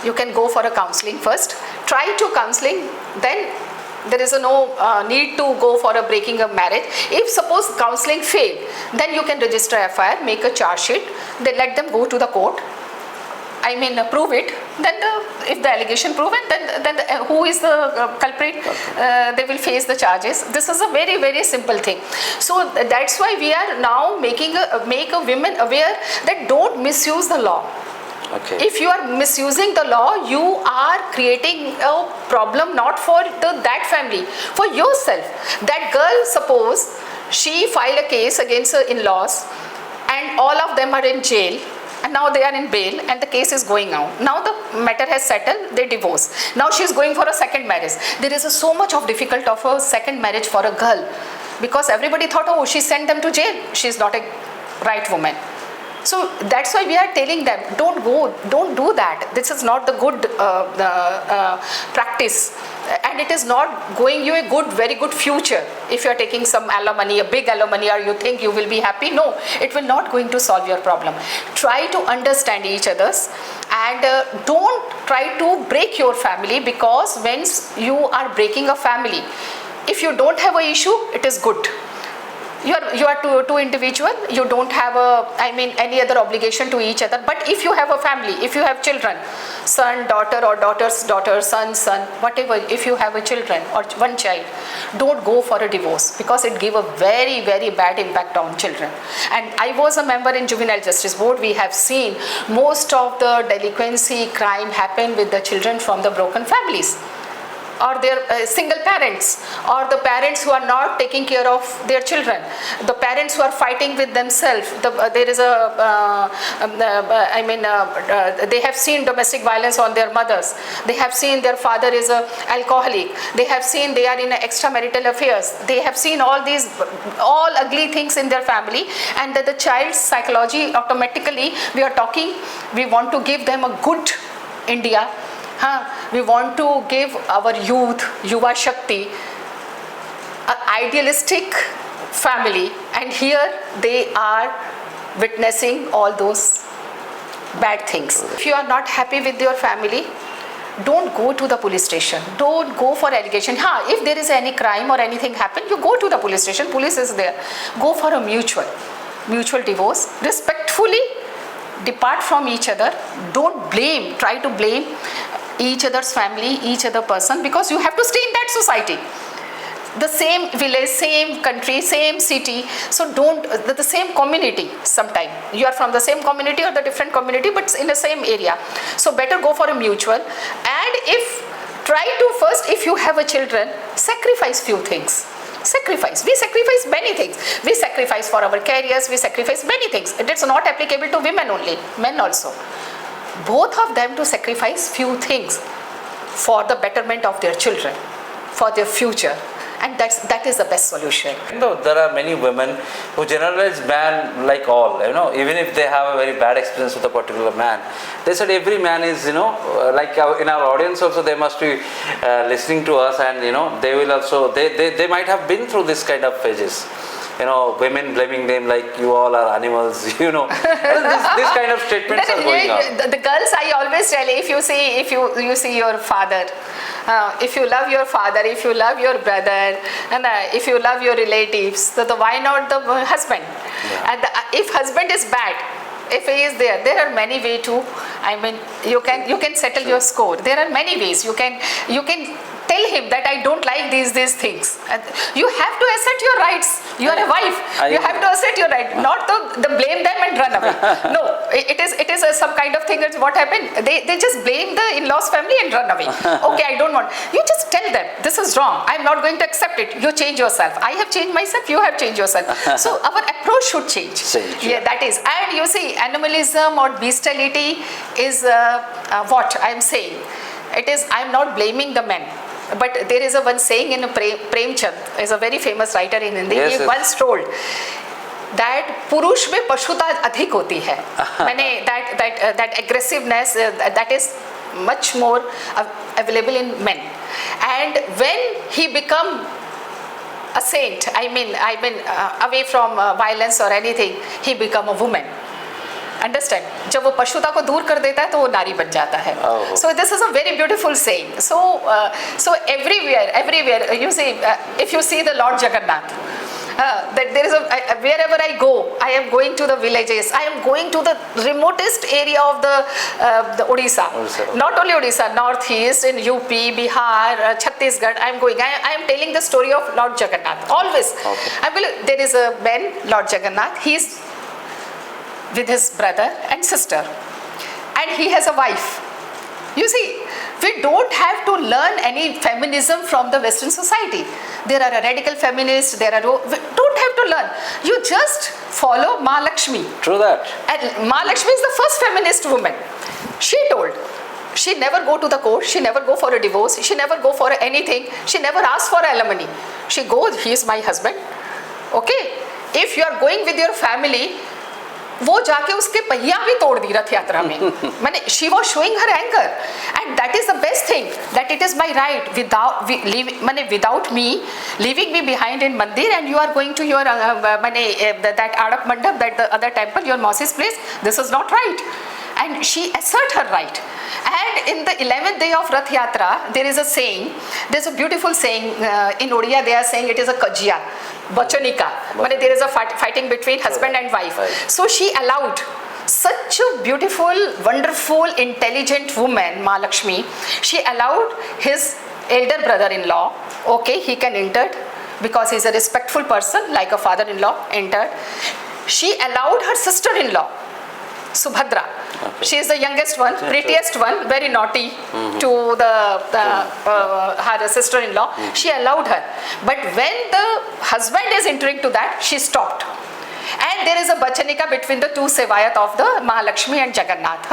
You can go for a counseling first. Try to counseling, then there is no need to go for a breaking of marriage. If suppose counseling fail, then you can register FIR, make a charge sheet, then let them go to the court. I mean, prove it. Then if the allegation proven, then who is the culprit? They will face the charges. This is a very, very simple thing. So that's why we are now make a women aware that don't misuse the law. Okay. If you are misusing the law, you are creating a problem not for that family, for yourself. That girl, suppose she file a case against her in-laws, and all of them are in jail. And now they are in bail and the case is going out. Now the matter has settled, they divorce. Now she is going for a second marriage. There is so much of difficult of a second marriage for a girl, because everybody thought, oh, she sent them to jail, she is not a right woman. So that's why we are telling them, don't do that. This is not the good practice, and it is not going you a very good future. If you are taking some alimony, a big alimony, or you think you will be happy, no, it will not going to solve your problem. Try to understand each other's, and don't try to break your family, because when you are breaking a family, if you don't have an issue, it is good. You are two individual, you don't have any other obligation to each other. But if you have a family, if you have children, son, daughter, or daughter's daughter, son, whatever, if you have a children or one child, don't go for a divorce, because it give a very, very bad impact on children. And I was a member in Juvenile Justice Board. We have seen most of the delinquency, crime happen with the children from the broken families, or their single parents, or the parents who are not taking care of their children, the parents who are fighting with themselves. There is they have seen domestic violence on their mothers. They have seen their father is an alcoholic. They have seen they are in extramarital affairs. They have seen all ugly things in their family, and that the child's psychology automatically, we want to give them a good India. We want to give our youth, Yuva Shakti, an idealistic family, and here they are witnessing all those bad things. If you are not happy with your family, don't go to the police station. Don't go for allegation. If there is any crime or anything happen, you go to the police station. Police is there. Go for a mutual divorce. Respectfully depart from each other. Don't blame. Try to blame each other's family, each other person, because you have to stay in that society. The same village, same country, same city. So don't, the same community sometime. You are from the same community or the different community, but in the same area. So better go for a mutual. And try to first, if you have a children, sacrifice few things. Sacrifice. We sacrifice many things. We sacrifice for our careers, we sacrifice many things. It's not applicable to women only, men also. Both of them to sacrifice few things for the betterment of their children, for their future. And that is the best solution. There are many women who generalize man like all, even if they have a very bad experience with a particular man. They said every man is, like in our audience also, they must be listening to us, and they will also, they might have been through this kind of phases. Women blaming them like you all are animals, this kind of statements are going on. The girls, I always tell, if you see your father, if you love your father, if you love your brother, and if you love your relatives, so why not the husband? Yeah. And if husband is bad, if he is there are many ways to, you can settle your score. There are many ways. You can tell him that I don't like these things. And you have to assert your rights. You are a wife. You have to assert your right, not the blame them and run away. No, it is some kind of thing. What happened? They just blame the in-laws family and run away. Okay, I don't want. You just tell them this is wrong. I'm not going to accept it. You change yourself. I have changed myself. You have changed yourself. So our approach should change. Yeah, that is. And you see, animalism or bestiality is what I'm saying. It is. I'm not blaming the men. But there is one saying in Premchand, is a very famous writer in Hindi. He once told that पुरुष में पशुता अधिक होती है. मैंने that aggressiveness that is much more available in men. And when he become a saint, away from violence or anything, he become a woman. Understand? जब वो पशुता को दूर कर देता है तो वो नारी बन जाता है. So this is a very beautiful saying. So everywhere you see, if you see the Lord Jagannath, that there is wherever I go, I am going to the villages. I am going to the remotest area of the Odisha. Not only Odisha, Northeast, in UP, Bihar, Chhattisgarh. I am going. I am telling the story of Lord Jagannath. Always. Okay. There is a man, Lord Jagannath. He is with his brother and sister, and he has a wife. You see, we don't have to learn any feminism from the Western society. There are radical feminists, we don't have to learn. You just follow Maa Lakshmi. True that. And Maa Lakshmi is the first feminist woman. She told, she never go to the court, she never go for a divorce, she never go for anything, she never asked for alimony. She goes, he is my husband. Okay, if you are going with your family, वो जाके उसके पहिया भी तोड़ दी रथ यात्रा में. मैंने she was showing her anger, and that is the best thing, that it is my right without me leaving me behind in mandir, and you are going to your that Adap Mandap, that the other temple, your Mausi's place. This is not right. And she assert her right. And in the 11th day of Rath Yatra, there is a saying, there's a beautiful saying, in Odia they are saying it is a kajya, bachanika. There is a fighting between husband and wife. So she allowed such a beautiful, wonderful, intelligent woman, Maa Lakshmi. She allowed his elder brother-in-law, okay, he can enter because he's a respectful person, like a father-in-law, entered. She allowed her sister-in-law, Subhadra. Okay. She is the youngest one, prettiest one, very naughty to her sister-in-law. She allowed her. But when the husband is entering to that, she stopped. And there is a bachanika between the two sevayat of the Maa Lakshmi and Jagannath.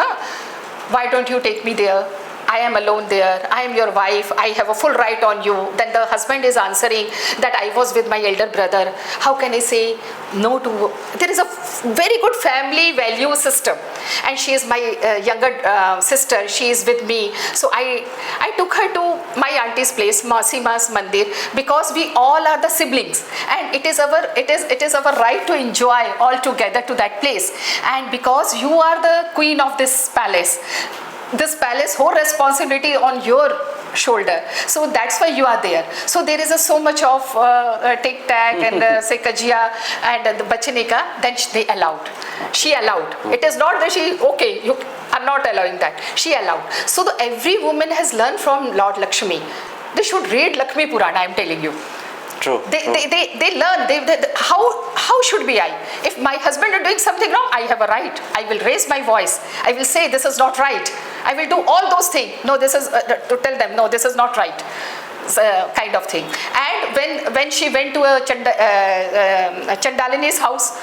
Why don't you take me there? I am alone there. I am your wife. I have a full right on you. Then the husband is answering that I was with my elder brother. How can I say no to? There is a very good family value system. And she is my younger sister. She is with me. So I took her to my auntie's place, Masima's Mandir, because we all are the siblings. And it is our right to enjoy all together to that place. And because you are the queen of this palace, this palace whole responsibility on your shoulder, so that's why you are there. So there is so much of tic tac and say kajia and the bachanika. Then they allowed, she allowed. It is not that she, okay, you are not allowing that, she allowed. So every woman has learned from Lord Lakshmi. They should read Lakshmi Purana, I am telling you. True. They learn. How should be I? If my husband is doing something wrong, I have a right. I will raise my voice. I will say this is not right. I will do all those things. No, this is to tell them. No, this is not right. Kind of thing. And when she went to a Chandalini's house,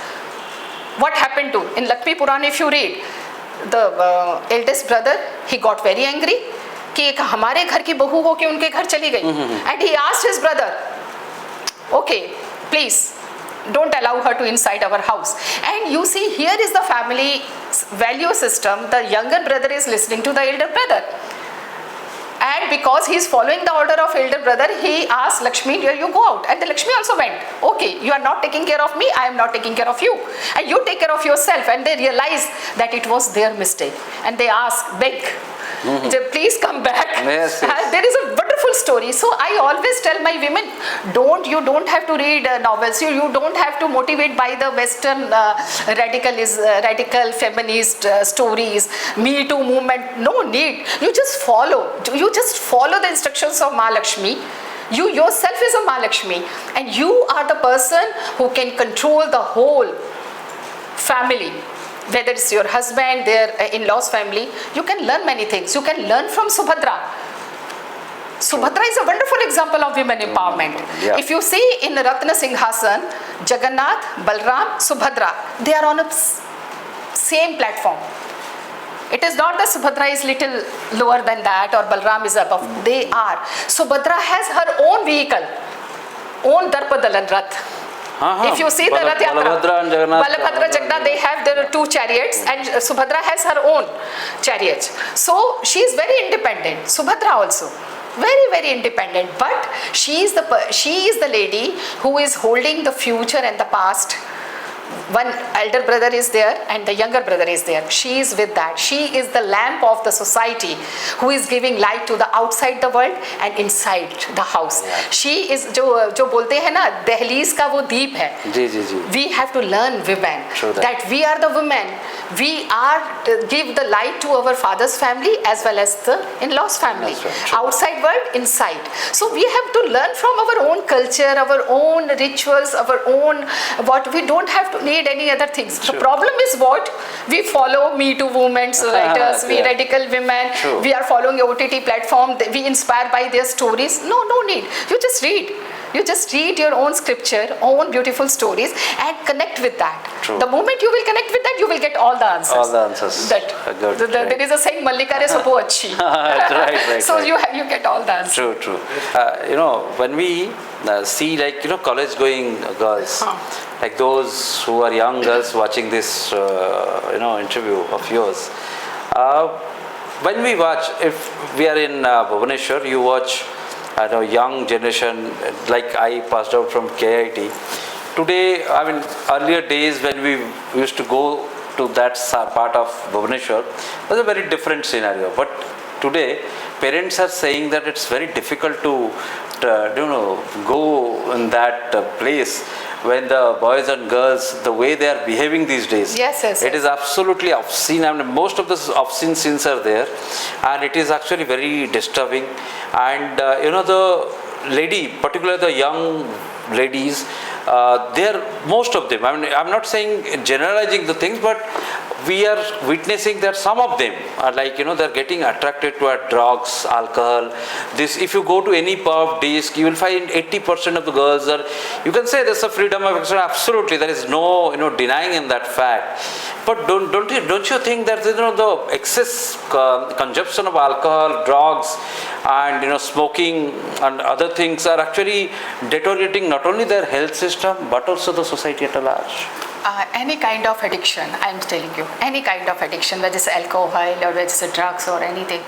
what happened to in Lakshmi Purana? If you read, the eldest brother, he got very angry कि एक हमारे घर की बहू हो के उनके घर चली गई. And he asked his brother, okay, please don't allow her to inside our house. And you see, here is the family value system. The younger brother is listening to the elder brother, and because he is following the order of elder brother, he asked Lakshmi, here you go out. And the Lakshmi also went, okay, you are not taking care of me, I am not taking care of you, and you take care of yourself. And they realized that it was their mistake, and they asked, beg, please come back. Yes, yes. There is a wonderful story. So I always tell my women, you don't have to read novels, you don't have to motivate by the Western radical feminist stories, Me Too movement. No need. You just follow the instructions of Maa Lakshmi. You yourself is a Maa Lakshmi, and you are the person who can control the whole family. Whether it's your husband, their in-laws family, you can learn many things. You can learn from Subhadra. Subhadra is a wonderful example of women empowerment. Yeah. If you see in Ratna Singhasan, Jagannath, Balram, Subhadra, they are on a same platform. It is not that Subhadra is little lower than that or Balram is above. They are. Subhadra has her own vehicle, own Darpadalan Rath. If you see the Rath Yatra, Balabhadra and Jagannath, they have their two chariots, and Subhadra has her own chariot. So she is very independent. Subhadra also very, very independent. But she is the lady who is holding the future and the past. One elder brother is there and the younger brother is there. She is with that. She is the lamp of the society who is giving light to the outside the world and inside the house. Yeah. She is जो बोलते हैं ना, दहलीज का वो दीप है. जी जी जी. We have to learn women that we are the women. We are give the light to our father's family as well as the in-laws family. Right. Outside world, inside. So we have to learn from our own culture, our own rituals, our own what we don't have to need any other things. The problem is what we follow Me Too movements, writers, we radical women. We are following a OTT platform. We inspire by their stories. No need. You just read. You just read your own scripture, own beautiful stories, and connect with that. True. The moment you will connect with that, you will get all the answers. All the answers. There is a saying, Mallika re sopo achhi. Right. So you get all the answers. True. When we see college going girls, like those who are young girls watching this interview of yours, when we watch, if we are in Bhubaneswar, you watch young generation, like I passed out from KIT. Today, earlier days when we used to go to that part of Bhubaneswar, was a very different scenario. But today, parents are saying that it's very difficult to go in that place when the boys and girls, the way they are behaving these days. Yes. It is absolutely obscene. Most of the obscene scenes are there, and it is actually very disturbing. And the lady, particularly the young ladies, most of them, I'm not saying generalizing the things, but we are witnessing that some of them are they're getting attracted to drugs, alcohol. If you go to any pub, disc, you will find 80% of the girls are, you can say there's a freedom of expression, absolutely, there is no denying in that fact. But don't you think that the excess consumption of alcohol, drugs, and smoking and other things are actually deteriorating not only their health system but also the society at large? Any kind of addiction, I'm telling you, any kind of addiction, whether it's alcohol or whether it's drugs or anything,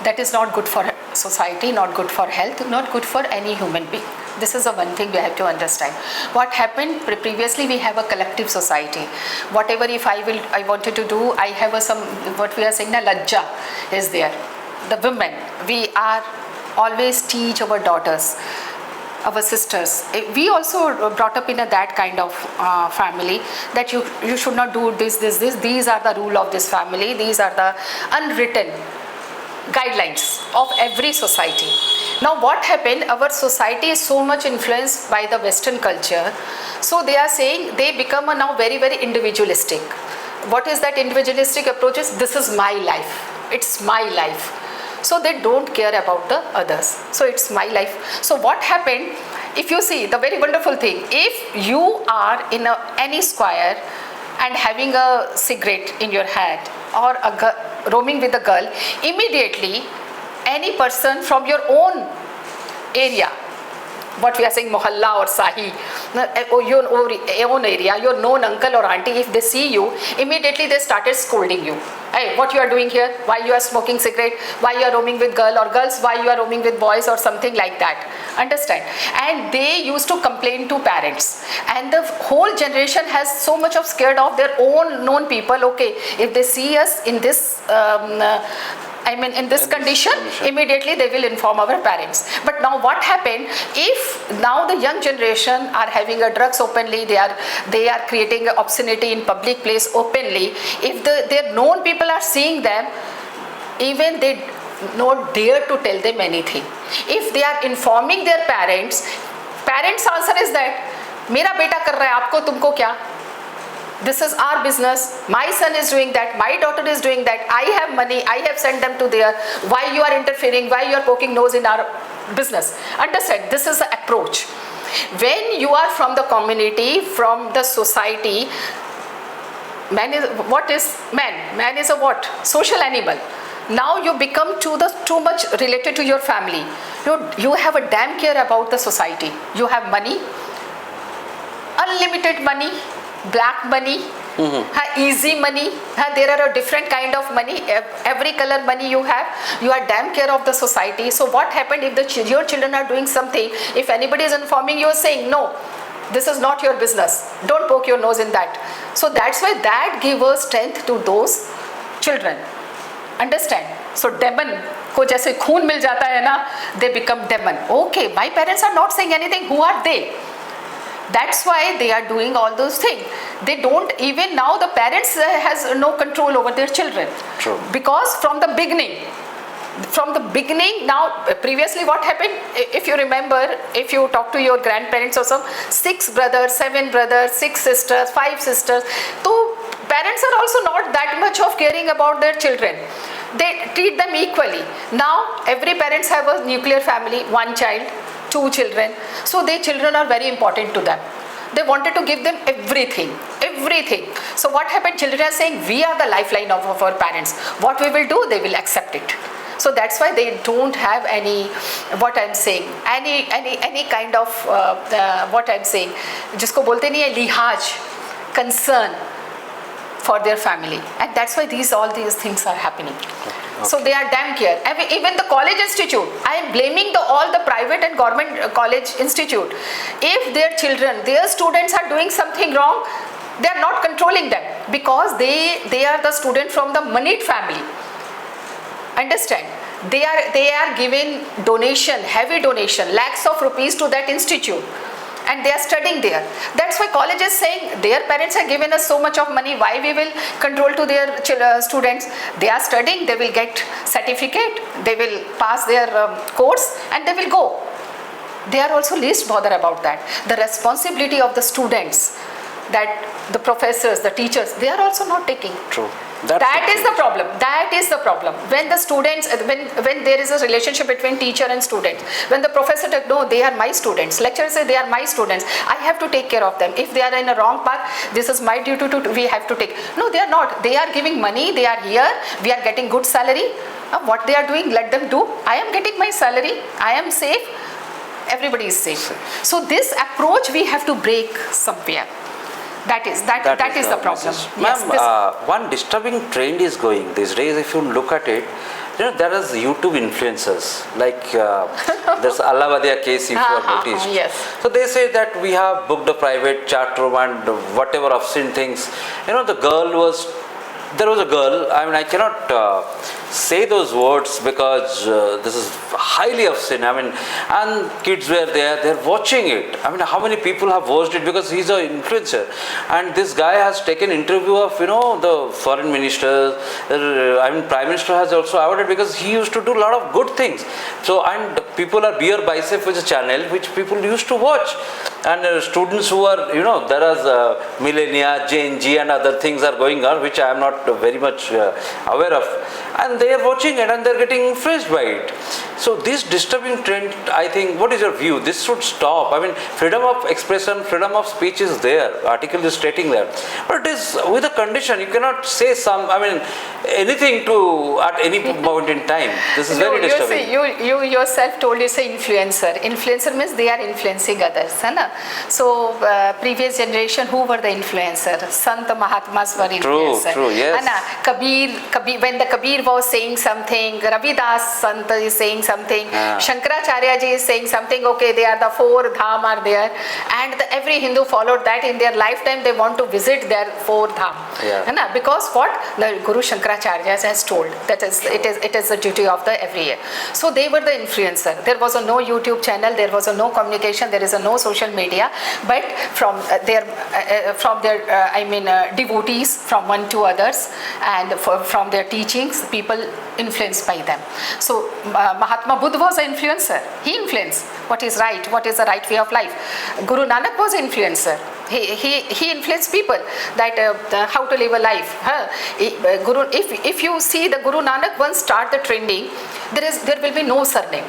that is not good for society, not good for health, not good for any human being. This is the one thing we have to understand. What happened previously, we have a collective society. Whatever if I wanted to do, I have some, what we are saying, na lajja is there. The women, we are always teach our daughters, our sisters. We also brought up in that kind of family that you should not do this. These are the rule of this family. These are the unwritten guidelines of every society. Now what happened, our society is so much influenced by the Western culture, so they are saying they become now very, very individualistic. What is that individualistic approach? Is this is my life, it's my life. So they don't care about the others. So it's my life. So what happened, if you see the very wonderful thing, if you are in any square and having a cigarette in your hand or roaming with a girl, immediately any person from your own area, what we are saying mohalla or sahi, or your own area, your known uncle or auntie, if they see you, immediately they started scolding you. Hey, what you are doing here? Why you are smoking cigarette? Why you are roaming with girl, or girls, why you are roaming with boys, or something like that. Understand? And they used to complain to parents. And the whole generation has so much of scared of their own known people. Okay, if they see us in this in this condition, immediately they will inform our parents. But now what happened, if now the young generation are having a drugs openly, they are creating obscenity in public place openly, if their known people are seeing them, even they not dare to tell them anything. If they are informing their parents answer is that मेरा बेटा कर रहा है, आपको तुमको क्या? This is our business. My son is doing that. My daughter is doing that. I have money. I have sent them to there. Why you are interfering? Why you are poking nose in our business? Understand? This is the approach. When you are from the community, from the society, man is what is man? Man is a what? Social animal. Now you become too much related to your family. You have a damn care about the society. You have money, unlimited money, black money, easy money. There are a different kind of money. Every color money you have, you are damn care of the society. So what happened if your children are doing something? If anybody is informing you, saying no, this is not your business. Don't poke your nose in that. So that's why that gives us strength to those children. Understand? So demon को जैसे खून मिल जाता है ना, they become demon. Okay, my parents are not saying anything. Who are they? That's why they are doing all those things. They don't, even now the parents has no control over their children. True. Because from the beginning, now previously what happened, if you remember, if you talk to your grandparents or some, 6 brothers, 7 brothers, 6 sisters, 5 sisters, so parents are also not that much of caring about their children. They treat them equally. Now every parents have a nuclear family, 1 child, 2 children. So their children are very important to them. They wanted to give them everything. So what happened? Children are saying, we are the lifeline of our parents. What we will do, they will accept it. So that's why they don't have any, what I'm saying, any kind of, what I'm saying, जिसको बोलते नहीं है लिहाज, concern for their family. And that's why all these things are happening. Okay. So they are damn care. I mean, even the college institute, I am blaming all the private and government college institute. If their children, their students are doing something wrong, they are not controlling them because they are the student from the moneyed family. Understand? They are giving donation, heavy donation, lakhs of rupees to that institute. And they are studying there. That's why college is saying their parents have given us so much of money, why we will control to their students. They are studying, they will get certificate, they will pass their course and they will go. They are also least bother about that. The responsibility of the students, that the professors, the teachers, they are also not taking. True. That is the problem. That is the problem. When the students, when there is a relationship between teacher and student, when the professor says, no, they are my students. Lecturer says, they are my students. I have to take care of them. If they are in a wrong path, this is my duty to, we have to take. No, they are not. They are giving money. They are here. We are getting good salary. What they are doing, let them do. I am getting my salary. I am safe. Everybody is safe. So this approach we have to break somewhere. That is the problem. Ma'am, one disturbing trend is going these days. If you look at it, there is YouTube influencers, like there's Allahabadiya case if you have noticed. Yes. So they say that we have booked a private chat room and whatever obscene things. There was a girl, I mean, I cannot say those words because this is highly obscene. I mean, and kids were there, they're watching it. I mean, how many people have watched it because he's an influencer. And this guy has taken interview of, the foreign ministers. Prime Minister has also awarded because he used to do a lot of good things. So, and people are Beer Bicep, which is a channel which people used to watch. And students who are, there is millennia, Gen Z and other things are going on, which I am not very much aware of. And they are watching it and they are getting influenced by it. So this disturbing trend, I think, what is your view? This should stop. I mean, freedom of expression, freedom of speech is there. Article is stating that. But it is with a condition. You cannot say anything at any point in time. This is very disturbing. You yourself told it's an influencer. Influencer means they are influencing others. So previous generation, who were the influencers? Sant Mahatmas were influencers. True, yes. Kabir, when the Kabir was saying something, Ravidas Sant is saying something, Shankaracharya ji is saying something, okay, they are the 4 dham are there, and every Hindu followed that. In their lifetime they want to visit their 4 dham. Because what? The Guru Shankaracharya has told, that it is the duty of the every year. So they were the influencer. There was no YouTube channel, there was no communication, there is no social media, but from their devotees, from one to others, and from their teachings, people influenced by them. So Mahatma Buddha was an influencer. He influenced what is right, what is the right way of life. Guru Nanak was an influencer. He influenced people that how to live a life. If you see the Guru Nanak once start the trending, there will be no surname.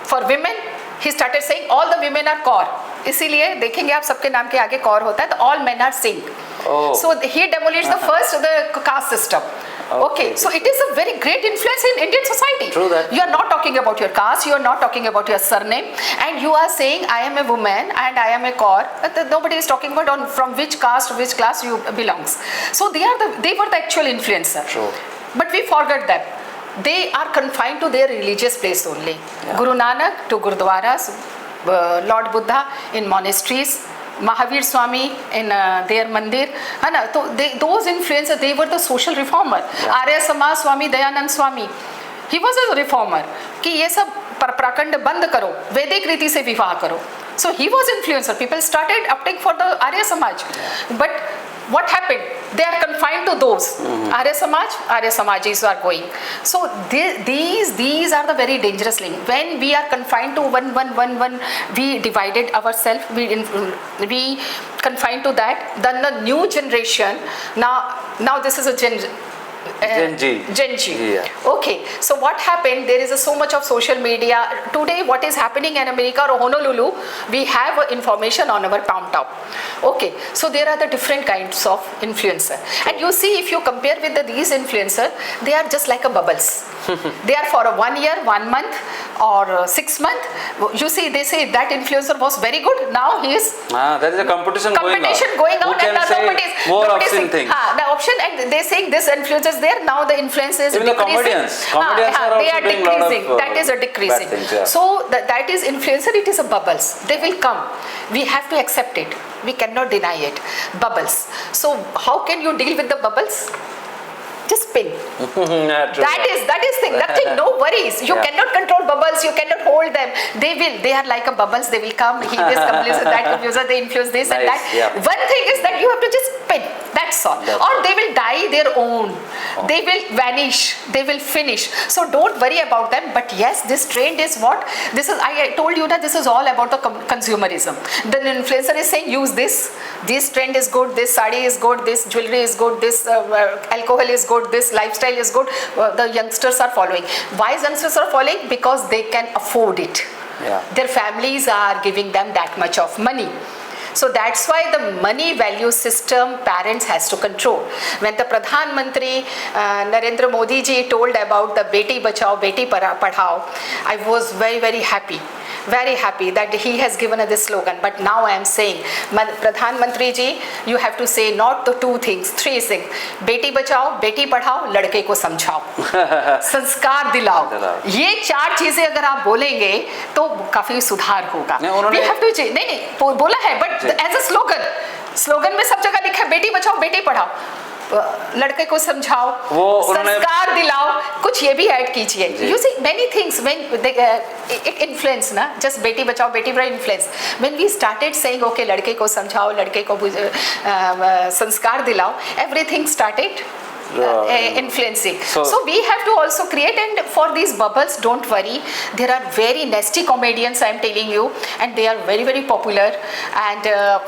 For women, he started saying all the women are kaur. इसीलिए देखेंगे आप सबके नाम के आगे कौर होता है तो all men are Singh. So he demolished the caste system. Okay, so it is a very great influence in Indian society. True that. You are not talking about your caste, you are not talking about your surname, and you are saying I am a woman and I am a kaur. Nobody is talking about from which caste, which class you belongs. So they were the actual influencer. True. But we forgot them. They are confined to their religious place only. Yeah. Guru Nanak to Gurdwaras, Lord Buddha in monasteries, Mahavir Swami in their mandir. So those influencers, they were the social reformer. Yeah. Arya Samaj Swami Dayanand Swami, he was a reformer. कि ये सब prakand बंद करो, वैदिक रीति से विवाह करो. So he was influencer. People started opting for the Arya Samaj. But what happened? They are confined to those. Arya Samajis are going. So these are the very dangerous link. When we are confined to one, we divided ourselves, we confined to that. Then the new generation, now this is a Gen Z. Yeah. Okay, so what happened? There is so much of social media. Today, what is happening in America or Honolulu, we have information on our palm top. Okay, so there are the different kinds of influencer. And you see, if you compare with these influencers, they are just like a bubbles. They are for 1 year, 1 month or 6 months. You see, they say that influencer was very good. Now he is... there is a competition going on. Who can say more obscene things. The option, and they saying this influencer is there. Now the influence is even decreasing. The comedians are they also are doing decreasing. lot of, that is a decreasing. Things, yeah. So that is influencer. It is a bubbles. They will come. We have to accept it. We cannot deny it. Bubbles. So how can you deal with the bubbles? Just spin. That is thing. Nothing. No worries. You cannot control bubbles. You cannot hold them. They are like a bubbles. They will come. This influencer, that influencer. They influence this and that. Yeah. One thing is that you have to just spin. That's all. Or they will die their own. They will vanish. They will finish. So don't worry about them. But yes, this trend is what? This is. I told you that this is all about the consumerism. The influencer is saying use this. This trend is good. This sari is good. This jewelry is good. This alcohol is good. This lifestyle is good. The youngsters are following. Why youngsters are following? Because they can afford it. Yeah. Their families are giving them that much of money. So that's why the money value system parents has to control. When the Pradhan Mantri Narendra Modi ji told about the Beti Bachao, Beti Padhao, I was very, very happy. very happy that he has given us this slogan. But now I am saying, Pradhan Mantri ji, you have to say not the two things, three things. Beti bachao, beti padhao, ladke ko samjhao. संस्कार दिलाओ. ये 4 चीजें अगर आप बोलेंगे तो काफी सुधार होगा. We have to change. नहीं बोला है, but as a slogan में सब जगह लिखा है बेटी बचाओ बेटी पढ़ाओ, लड़के को समझाओ, संस्कार दिलाओ, कुछ ये भी ऐड कीजिए. You see many things when it influence ना, just Beti Bachao Beti Padhao influence. When we started saying okay लड़के को समझाओ, लड़के को संस्कार दिलाओ, everything started influencing. So we have to also create, and for these bubbles, don't worry, there are very nasty comedians, I am telling you, and they are very, very popular, and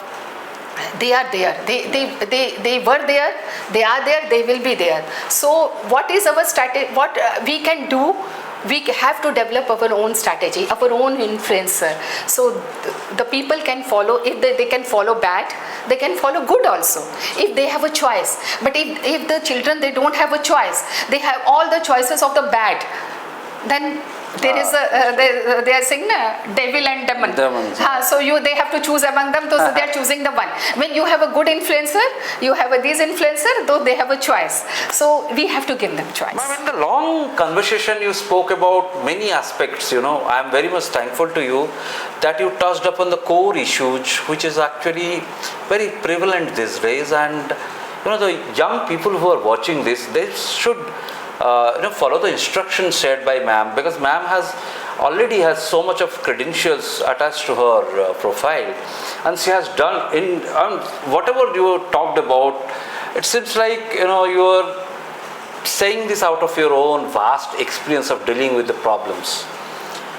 they are there, they were there, they are there, they will be there. So what is our strategy, what we can do? We have to develop our own strategy, our own influencer. So the people can follow. If they can follow bad, they can follow good also, if they have a choice. But if the children, they don't have a choice, they have all the choices of the bad, then there is they are saying devil and demon. So they have to choose among them, so they are choosing the one. When you have a good influencer, you have these influencer, though they have a choice, so we have to give them choice. Ma'am, in the long conversation you spoke about many aspects. I am very much thankful to you that you touched upon the core issues, which is actually very prevalent these days. And the young people who are watching this, they should follow the instructions shared by ma'am, because ma'am already has so much of credentials attached to her profile, and she has done in whatever you talked about. It seems like you are saying this out of your own vast experience of dealing with the problems.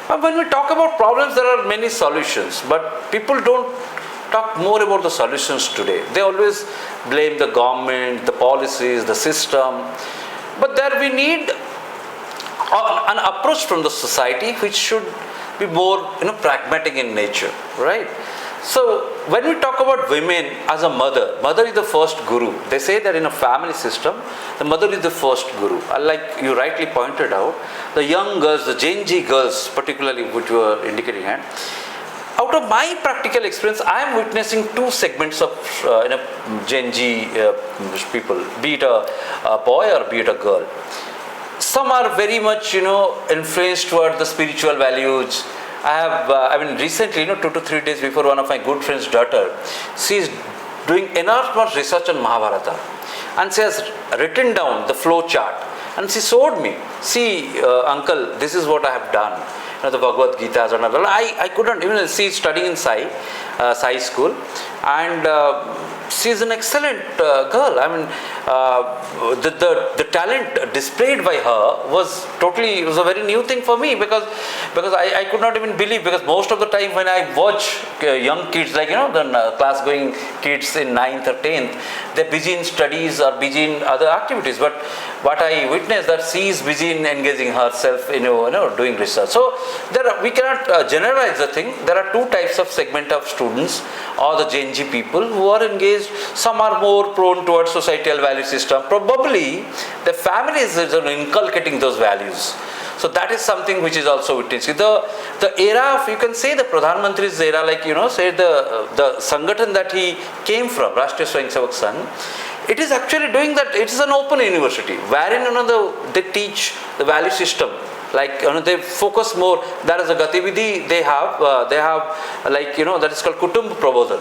When we talk about problems, there are many solutions, but people don't talk more about the solutions today. They always blame the government, the policies, the system. But there we need an approach from the society which should be more pragmatic in nature, right? So when we talk about women as a mother is the first guru. They say that in a family system, the mother is the first guru. Like you rightly pointed out, the young girls, the Gen Z girls particularly, which you were indicating at, out of my practical experience, I am witnessing two segments of Gen Z people, be it a boy or be it a girl. Some are very much influenced toward the spiritual values. I have recently 2 to 3 days before, one of my good friend's daughter, she is doing enormous research on Mahabharata, and she has written down the flow chart, and she showed me, see uncle, this is what I have done. The Bhagavad Gita, I couldn't even see studying in Sai school, and she's an excellent girl. I mean, the talent displayed by her was a very new thing for me, because I could not even believe, because most of the time when I watch young kids, like the class going kids in 9th or 10th, they're busy in studies or busy in other activities, but what I witnessed that she is busy in engaging herself in doing research. So we cannot generalize the thing. There are two types of segment of students or the Gen Z people who are engaged. Some are more prone towards societal value system. Probably the family is inculcating those values. So that is something which is also witnessed. The era of, you can say, the Pradhan Mantri's era, like say the Sangathan that he came from, Rashtriya Swayamsevak Sangh, it is actually doing that. It is an open university wherein they teach the value system. Like they focus more. That is a gatividhi they have like that is called Kutumb Prabodhan.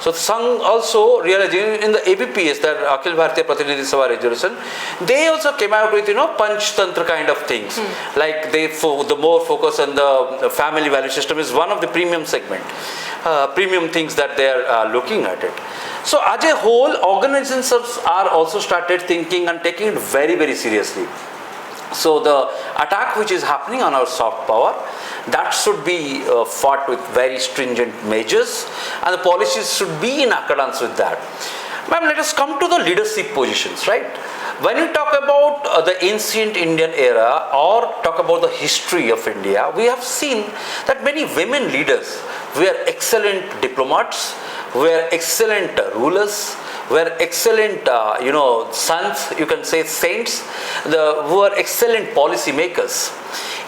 So Sangh also realizing in the ABPS, that Akhil Bharatiya Prathinidhi Sabha resolution, they also came out with Panch Tantra kind of things. Like the more focus on the family value system is one of the premium segment, premium things that they are looking at it. So as a whole, organizations are also started thinking and taking it very, very seriously. So the attack which is happening on our soft power, that should be fought with very stringent measures, and the policies should be in accordance with that. Ma'am, let us come to the leadership positions, right? When you talk about the ancient Indian era or talk about the history of India, we have seen that many women leaders were excellent diplomats, were excellent rulers, were excellent sons, you can say saints, who are excellent policy makers.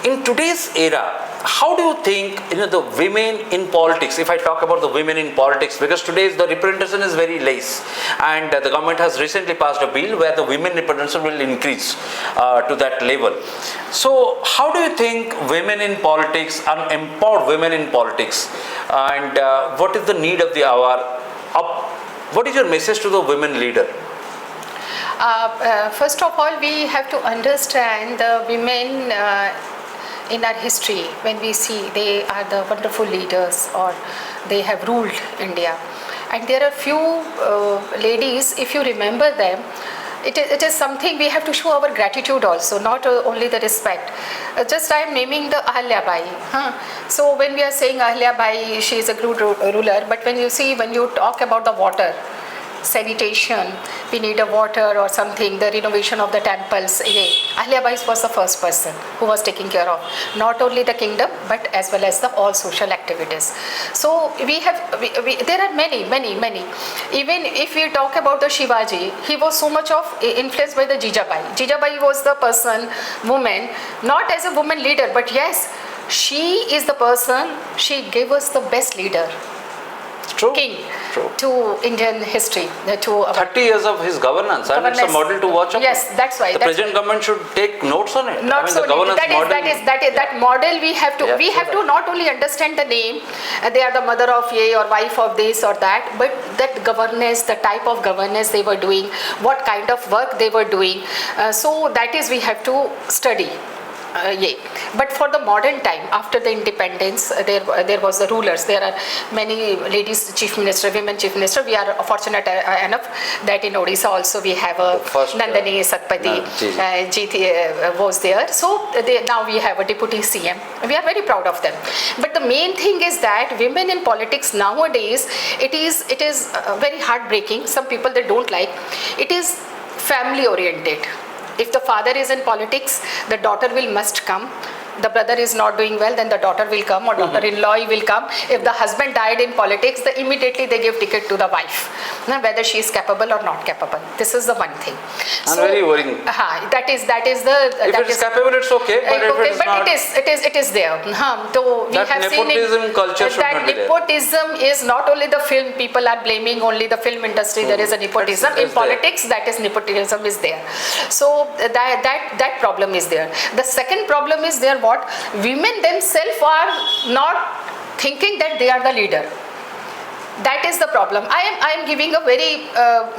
In today's era, how do you think, the women in politics, if I talk about the women in politics, because today the representation is very less, and the government has recently passed a bill where the women representation will increase to that level. So how do you think women in politics, empowered women in politics, and what is the need of the hour? What is your message to the women leader? First of all, we have to understand the women in our history. When we see they are the wonderful leaders, or they have ruled India, and there are few ladies, if you remember them, it is something we have to show our gratitude also, not only the respect. Just I am naming the Ahilyabai. So when we are saying Ahilyabai, she is a good ruler, but when you talk about the water, sanitation, we need a water or something, the renovation of the temples, Ahilyabai was the first person who was taking care of not only the kingdom but as well as the all social activities. So there are many. Even if we talk about the Shivaji, he was so much of influenced by the Jijabai. Jijabai was the woman, not as a woman leader, but yes, she is the person, she gave us the best leader. True. King True. to Indian history, to our 30 years of his governance, and it's a model to watch up. Yes, that's why. The present government should take notes on it. Not so the governance model. That model we have to. Yeah, we have to not only understand the name, they are the mother of ye or wife of this or that, but that governance, the type of governance they were doing, what kind of work they were doing. So that is we have to study. But for the modern time, after the independence, there was the rulers. There are many ladies chief minister, women chief minister. We are fortunate enough that in Odisha also we have a Nandini Satpathy was there. So now we have a deputy CM. We are very proud of them. But the main thing is that women in politics nowadays, it is very heartbreaking. Some people they don't like. It is family oriented. If the father is in politics, the daughter must come. The brother is not doing well, then the daughter will come, or daughter-in-law will come. If the husband died in politics, then immediately they give ticket to the wife, whether she is capable or not capable. This is the one thing. And so, very worrying. That is the. If it is capable, it's okay. But if it is not, it is there. So we that have nepotism seen culture should that not be there. nepotism is not only the film. People are blaming only the film industry. There is a nepotism in politics. That is nepotism is there. So that problem is there. The second problem is there. What women themselves are not thinking that they are the leader. That is the problem. I am giving a very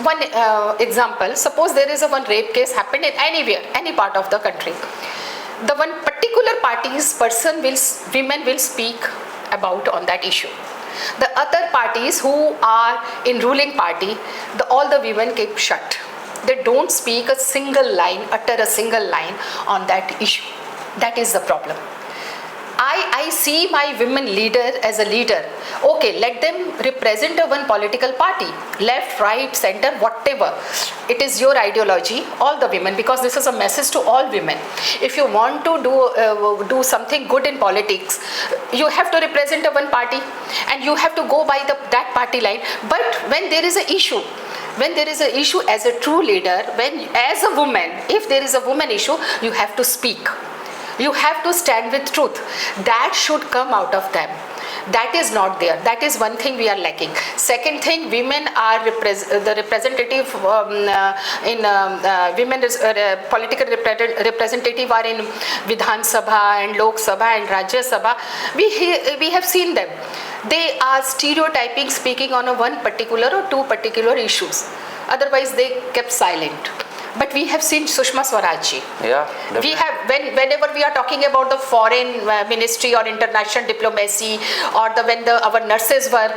one example. Suppose there is a one rape case happened in anywhere, any part of the country. The one particular women will speak about on that issue. The other parties who are in ruling party, all the women keep shut. They don't speak a single line, utter a single line on that issue. That is the problem. I see my women leader as a leader. Okay, let them represent one political party, left, right, center, whatever. It is your ideology, all the women, because this is a message to all women. If you want to do something good in politics, you have to represent one party, and you have to go by that party line. But when there is an issue, as a true leader, as a woman, if there is a woman issue, you have to speak. You have to stand with truth. That should come out of them. That is not there. That is one thing we are lacking. Second thing, women are the representative political representative are in Vidhan Sabha and Lok Sabha and Rajya Sabha. We have seen them. They are stereotyping, speaking on one particular or two particular issues. Otherwise, they kept silent. But we have seen Sushma Swaraj ji. Yeah, we have whenever we are talking about the foreign ministry or international diplomacy, or when our nurses were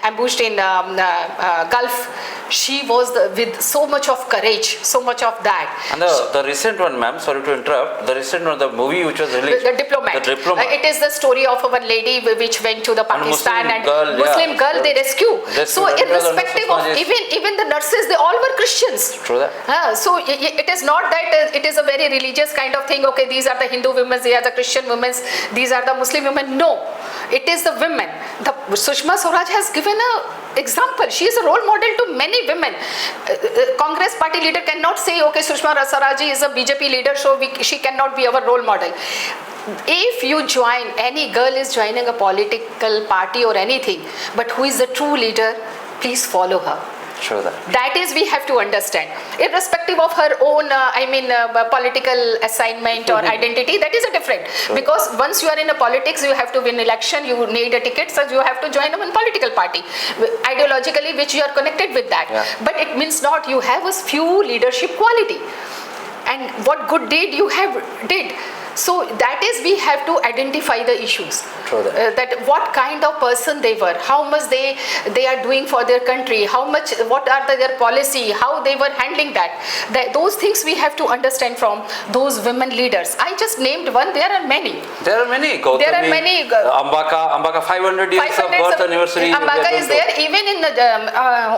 ambushed in Gulf, she was with so much of courage, so much of that. And the recent one, ma'am, sorry to interrupt, the recent one, the movie which was released, the Diplomat. It is the story of a lady which went to the Pakistan and Muslim girl they rescue. So irrespective of even the nurses, they all were Christians. True that. So it is not that it is a very religious kind of thing. Okay, these are the Hindu women, these are the Christian women, these are the Muslim women. No, it is the women. Sushma Swaraj has given a example. She is a role model to many women. Congress party leader cannot say, okay, Sushma Swaraj is a BJP leader, so she cannot be our role model. If you join, any girl is joining a political party or anything, but who is the true leader, please follow her. True that. That is, we have to understand, irrespective of her own political assignment or identity. That is a different, because once you are in a politics, you have to win election, you need a ticket, so you have to join a political party ideologically, which you are connected with that. But it means not you have a few leadership quality, and what good deed you have did. So that is, we have to identify the issues. True that. That what kind of person they were, how much they are doing for their country, how much, what are their policy, how they were handling that. Those things we have to understand from those women leaders. I just named one. There are many. There are many. Gautami, there are many. Ambaka 500 years of birth anniversary. Ambaka is there. Even in the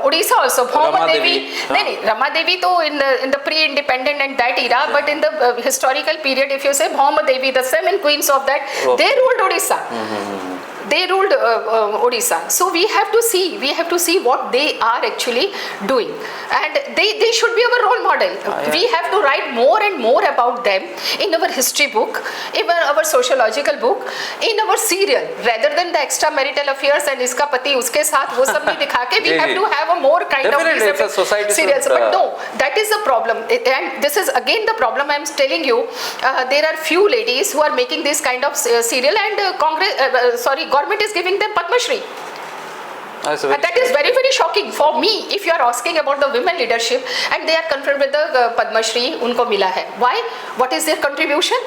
Odisha also. Rama Devi. Rama Devi to in the pre-independent and that era, but in the historical period, if you say Devi, the 7 queens of that, they ruled Odisha. They ruled Odisha. So we have to see what they are actually doing, and they should be our role model. We have to write more and more about them in our history book, even our sociological book, in our serial, rather than the extramarital affairs and iska pati uske saath wo sab nahi dikha ke. We have to have a more kind of serials. But no, that is the problem, and this is again the problem I am telling you. There are few ladies who are making this kind of serial, and government is giving them Padma Shri. That is very, very shocking for me. If you are asking about the women leadership and they are confronted with the Padma Shri, unko mila hai. Why? What is their contribution?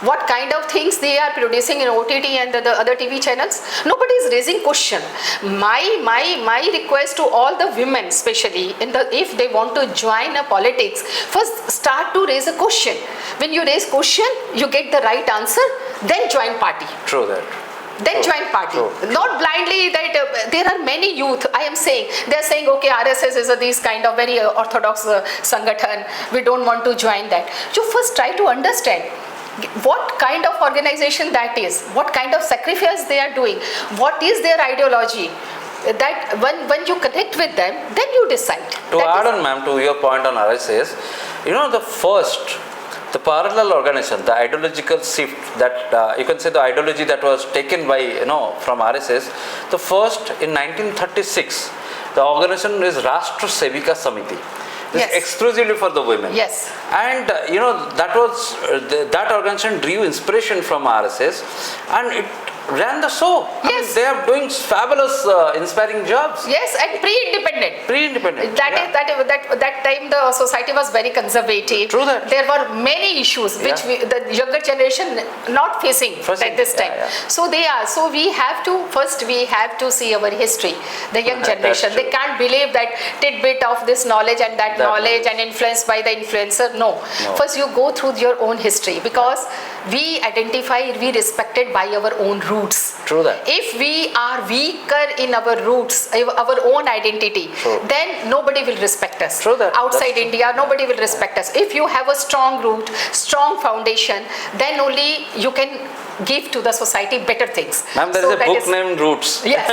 What kind of things they are producing in OTT and the other TV channels? Nobody is raising question. My request to all the women, especially if they want to join a politics, first start to raise a question. When you raise question, you get the right answer, then join party. True that. Then join party. Not blindly that there are many youth, I am saying, they are saying, okay, RSS is this kind of very orthodox sangathan, we don't want to join that. You first try to understand what kind of organization that is, what kind of sacrifice they are doing, what is their ideology. That when you connect with them, then you decide. To add on, ma'am, to your point on RSS, the parallel organization, the ideological shift that you can say the ideology that was taken by from RSS, the first in 1936, the organization is Rashtra Sevika Samiti. This is exclusively for the women. Yes. And that was that organization drew inspiration from RSS, and it ran the show. Yes. They are doing fabulous, inspiring jobs. Yes, and pre-independent. Pre-independent. That time the society was very conservative. True that. There were many issues which the younger generation not facing at this time. So they are. So we have to see our history. The young generation, they can't believe that tidbit of this knowledge and that knowledge and influenced by the influencer. No. First you go through your own history, because we respected by our own roots. True that. If we are weaker in our roots, our own identity, then nobody will respect us. True that. Outside India, nobody will respect us. If you have a strong root, strong foundation, then only you can give to the society better things. Ma'am, there is a book named Roots. Yes,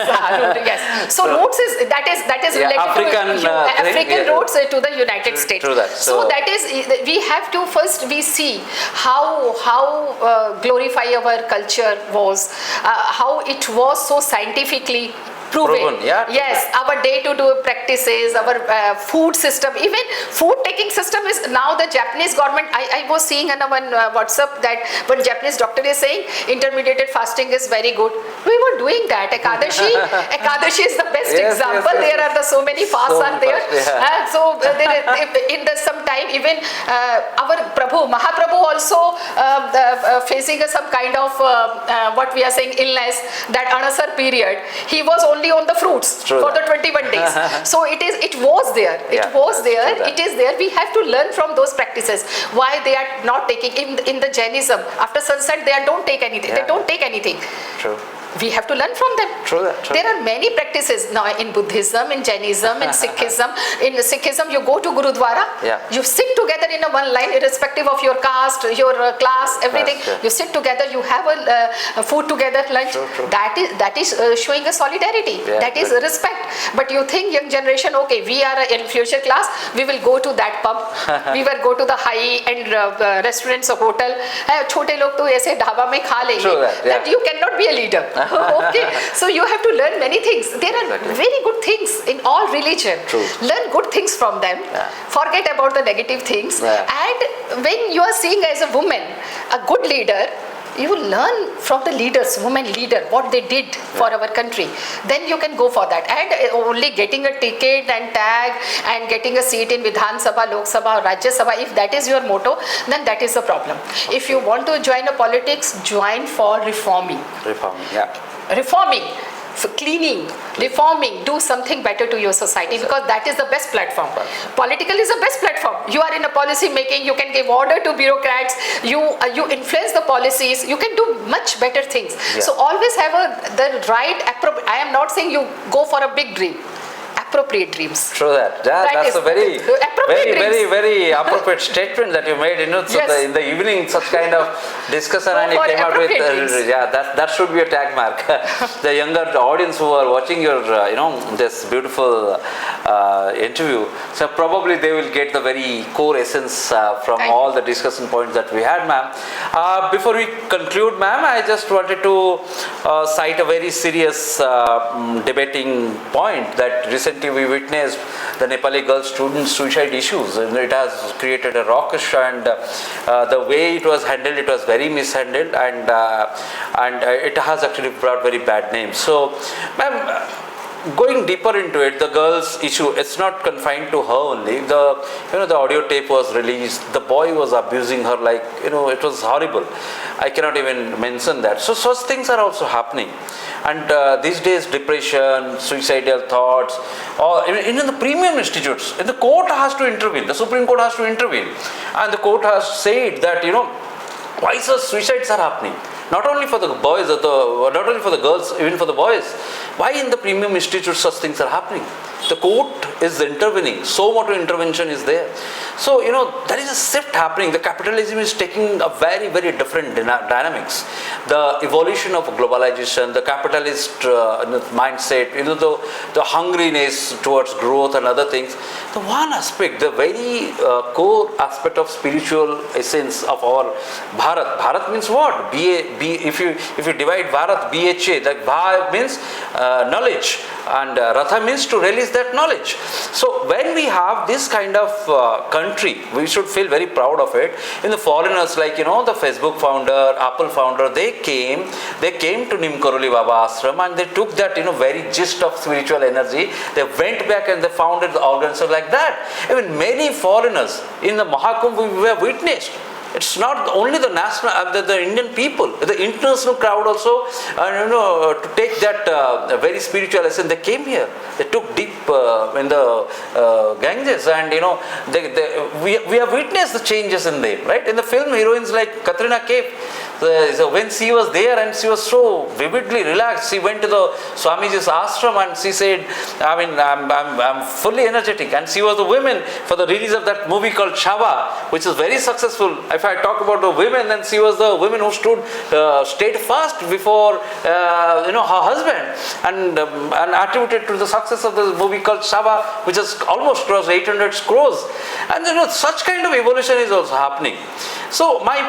yes. So Roots is related to African roots to the United States. True that. So that is, we have to first see how glorify our culture was, how it was so scientifically proven. Yes, our day-to-day practices, our food system, even food taking system is now the Japanese government. I was seeing on one WhatsApp that one Japanese doctor is saying intermediate fasting is very good. We were doing that. Ekadashi is the best example. There are so many fasts are there. So in some time, even our Mahaprabhu also facing some kind of what we are saying illness, that anasar period, he was only on the fruits for the 21 days. So it was there. It is there. We have to learn from those practices. Why they are not taking in the Jainism after sunset, they don't take anything. They don't take anything. True. We have to learn from them. True that. True. There are many practices now in Buddhism, in Jainism, in Sikhism. In Sikhism, you go to Gurudwara, Yeah. you sit together in a one line, irrespective of your caste, your class, everything. Yes, yes. You sit together, you have a food together, lunch. True. That is showing a solidarity. Yeah, that is but- respect. But you think young generation, okay, we are a future class, we will go to that pub, we will go to the high-end restaurants or hotel. छोटे लोग तो ऐसे ढाबा में खा लेंगे. True that, yeah. That you cannot be a leader. Okay, so you have to learn many things. There are Exactly. very good things in all religion. True. Learn good things from them. Yeah. Forget about the negative things. Yeah. And when you are seeing as a woman, a good leader, you learn from the leaders, women leader, what they did for our country. Then you can go for that. And only getting a ticket and tag and getting a seat in Vidhan Sabha, Lok Sabha, or Rajya Sabha, if that is your motto, then that is a problem. If you want to join a politics, join for reforming. Reforming, yeah. Reforming, cleaning, reforming, do something better to your society, because that is the best platform. Political is the best platform. You are in a policy making, you can give order to bureaucrats, you influence the policies, you can do much better things. Yeah. So always have the right, I am not saying you go for a big dream. Appropriate dreams. True that. Yeah, That that's is a very, appropriate very appropriate statement that you made. You know, so Yes. in the evening, such kind of discussion, Go and you for came out with, appropriate dreams. that should be a tag mark. The younger audience who are watching your, this beautiful interview, so probably they will get the very core essence from Thank all you. the discussion points that we had, ma'am. Before we conclude, ma'am, I just wanted to cite a very serious debating point that recently we witnessed the Nepali girl student suicide issues, and it has created a raucous, and the way it was handled, it was very mishandled, and it has actually brought very bad names. So, ma'am, going deeper into it, the girl's issue, it's not confined to her only. The audio tape was released. The boy was abusing her, like, it was horrible. I cannot even mention that. So such things are also happening. And these days, depression, suicidal thoughts, or even in the premium institutes, the court has to intervene. The Supreme Court has to intervene, and the court has said that why such suicides are happening. Not only for the boys, not only for the girls, even for the boys. Why in the premium institutes such things are happening? The court is intervening. So much intervention is there. So, there is a shift happening. The capitalism is taking a very, very different dynamics. The evolution of globalization, the capitalist mindset, the hungriness towards growth and other things. The one aspect, the very core aspect of spiritual essence of our Bharat. Bharat means what? If you divide Bharat, BHA, that Bha means knowledge, and Ratha means to release that knowledge. So when we have this kind of country, we should feel very proud of it. In the foreigners, like the Facebook founder, Apple founder, they came to Nimkaroli Baba Ashram, and they took that very gist of spiritual energy. They went back and they founded the organization like that. Even many foreigners in the Mahakumbh we have witnessed. It's not only the national, the Indian people, the international crowd also, to take that very spiritual lesson. They came here. They took deep in the Ganges, and we have witnessed the changes in them. Right in the film, heroines like Katrina Kaif. So when she was there and she was so vividly relaxed, she went to the Swamiji's ashram and she said, I'm fully energetic. And she was the woman for the release of that movie called Chhava, which is very successful. If I talk about the women, then she was the woman who stayed fast before her husband, and attributed to the success of the movie called Chhava, which has almost crossed 800 crores. And such kind of evolution is also happening. So my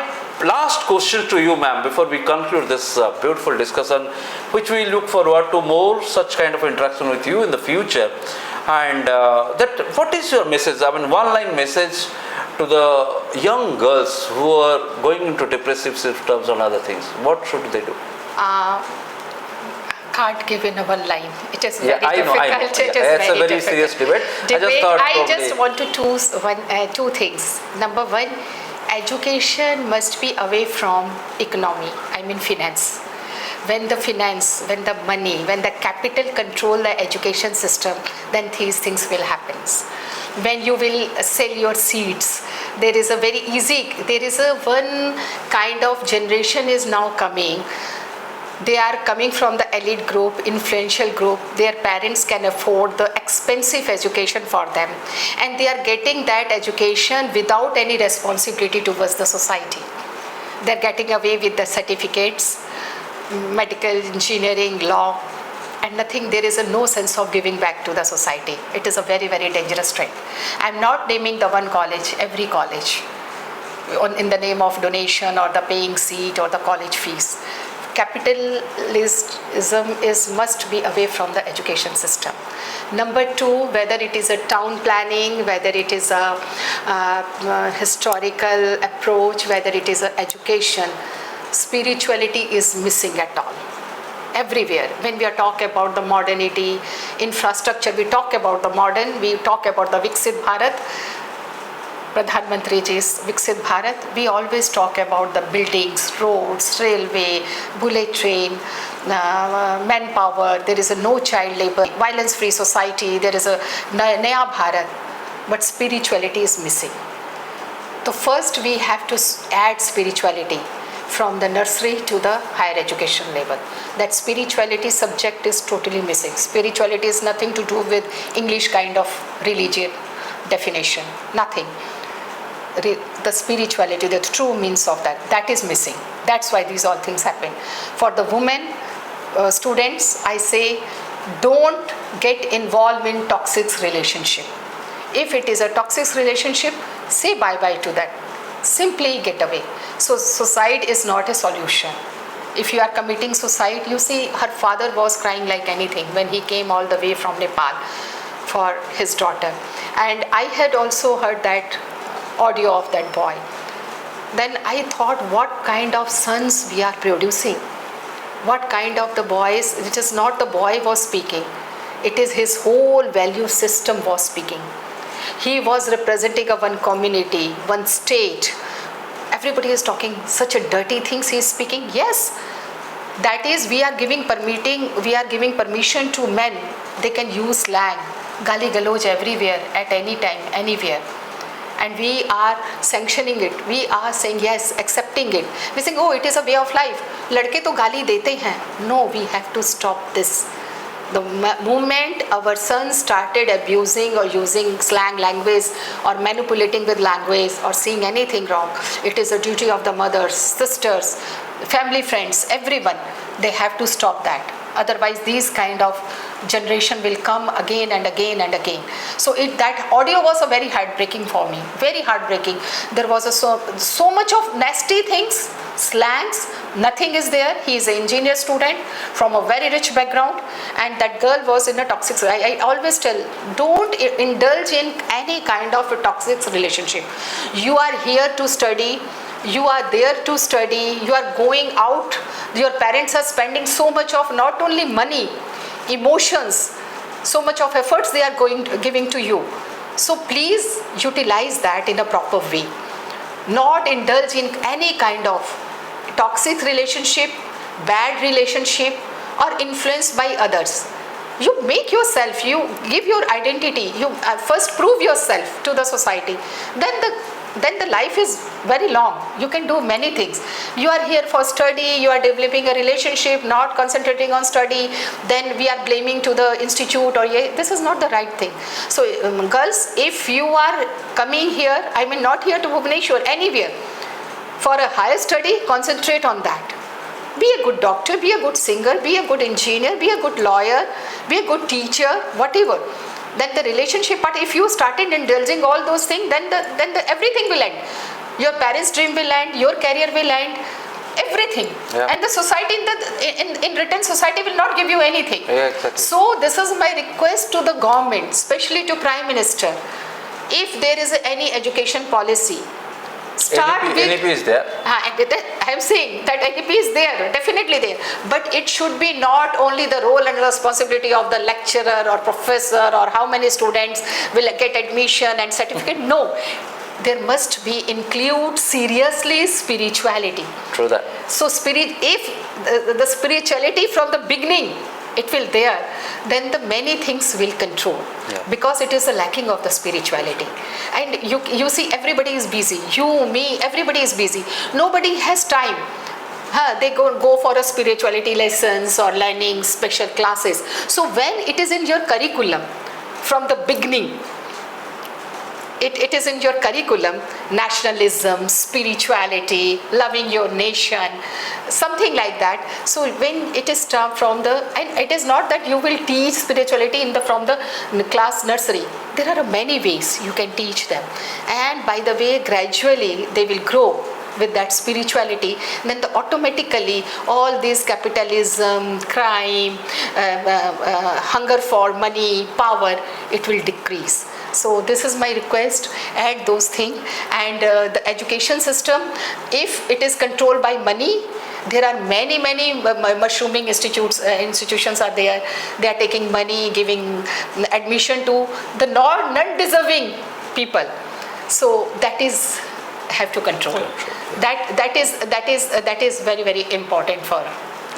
last question to you, ma'am, before we conclude this beautiful discussion, which we look forward to more such kind of interaction with you in the future. And what is your message? One-line message to the young girls who are going into depressive symptoms and other things. What should they do? Can't give in a one line. It is very I know. difficult. It is It's a very difficult. serious debate. I just want to choose two things. Number one, education must be away from economy. Finance. When the money, when the capital control the education system, then these things will happen. When you will sell your seeds, there is one kind of generation is now coming. They are coming from the elite group, influential group. Their parents can afford the expensive education for them. And they are getting that education without any responsibility towards the society. They're getting away with the certificates, medical, engineering, law, and nothing. There is no sense of giving back to the society. It is a very, very dangerous trend. I'm not naming the one college, every college, in the name of donation or the paying seat or the college fees. Capitalism must be away from the education system. Number two, whether it is a town planning, whether it is a historical approach, whether it is a education, spirituality is missing at all. Everywhere. When we are talking about the modernity, infrastructure, we talk about the modern, we talk about the Viksit Bharat, Pradhan Mantri ji's Viksit Bharat, we always talk about the buildings, roads, railway, bullet train, manpower, there is a no child labor, violence-free society, there is a Naya Bharat, but spirituality is missing. So first we have to add spirituality from the nursery to the higher education level. That spirituality subject is totally missing. Spirituality is nothing to do with English kind of religion definition, nothing. The spirituality, the true means of that is missing. That's why these all things happen. For the women students, I say, don't get involved in toxic relationship. If it is a toxic relationship, say bye-bye to that. Simply get away. So suicide is not a solution. If you are committing suicide, you see her father was crying like anything when he came all the way from Nepal for his daughter. And I had also heard that audio of that boy. Then I thought, what kind of sons we are producing? What kind of the boys? It is not the boy was speaking. It is his whole value system was speaking. He was representing a one community, one state. Everybody is talking such a dirty things he is speaking. Yes, that is we are giving permission to men. They can use slang, gali galoj everywhere, at any time, anywhere. And we are sanctioning it. We are saying yes, accepting it. We saying, oh, it is a way of life. Ladke to gali dete hain. No, we have to stop this. The moment our sons started abusing or using slang language or manipulating with language or seeing anything wrong, it is a duty of the mothers, sisters, family, friends, everyone. They have to stop that. Otherwise, these kind of generation will come again and again and again. So that audio was a very heartbreaking for me, very heartbreaking. There was so much of nasty things, slangs, nothing is there. He is an engineer student from a very rich background, and that girl was in a toxic. I always tell, don't indulge in any kind of a toxic relationship. You are here to study. You are there to study, you are going out, your parents are spending so much of not only money, emotions, so much of efforts they are giving to you. So please utilize that in a proper way. Not indulge in any kind of toxic relationship, bad relationship, or influenced by others. You make yourself, you give your identity, you first prove yourself to the society. Then the life is very long. You can do many things. You are here for study, you are developing a relationship, not concentrating on study, then we are blaming to the institute or this is not the right thing. So girls, if you are coming here, I mean not here to Bhubaneswar, anywhere, for a higher study, concentrate on that. Be a good doctor, be a good singer, be a good engineer, be a good lawyer, be a good teacher, whatever. Then the relationship part, if you started indulging all those things, then everything will end. Your parents' dream will end, your career will end, everything. Yeah. And the society, in return, society will not give you anything. Yeah, exactly. So this is my request to the government, especially to Prime Minister. If there is any education policy, start with NEP is there. I am saying that NEP is there, definitely there. But it should be not only the role and responsibility of the lecturer or professor or how many students will get admission and certificate. No, there must be include seriously spirituality. True that. So if the spirituality from the beginning it will there, then the many things will control. Yeah. Because it is a lacking of the spirituality. And you see everybody is busy. You, me, everybody is busy. Nobody has time. They go for a spirituality lessons or learning special classes. So when it is in your curriculum from the beginning, it is in your curriculum, nationalism, spirituality, loving your nation, something like that. So when it is from the, and it is not that you will teach spirituality from the class nursery. There are many ways you can teach them, and by the way, gradually they will grow with that spirituality. Then automatically all this capitalism, crime, hunger for money, power, it will decrease. So this is my request, add those things. And the education system, if it is controlled by money, there are many mushrooming institutions are there. They are taking money, giving admission to the non-deserving people. So that is have to control. That is very important for,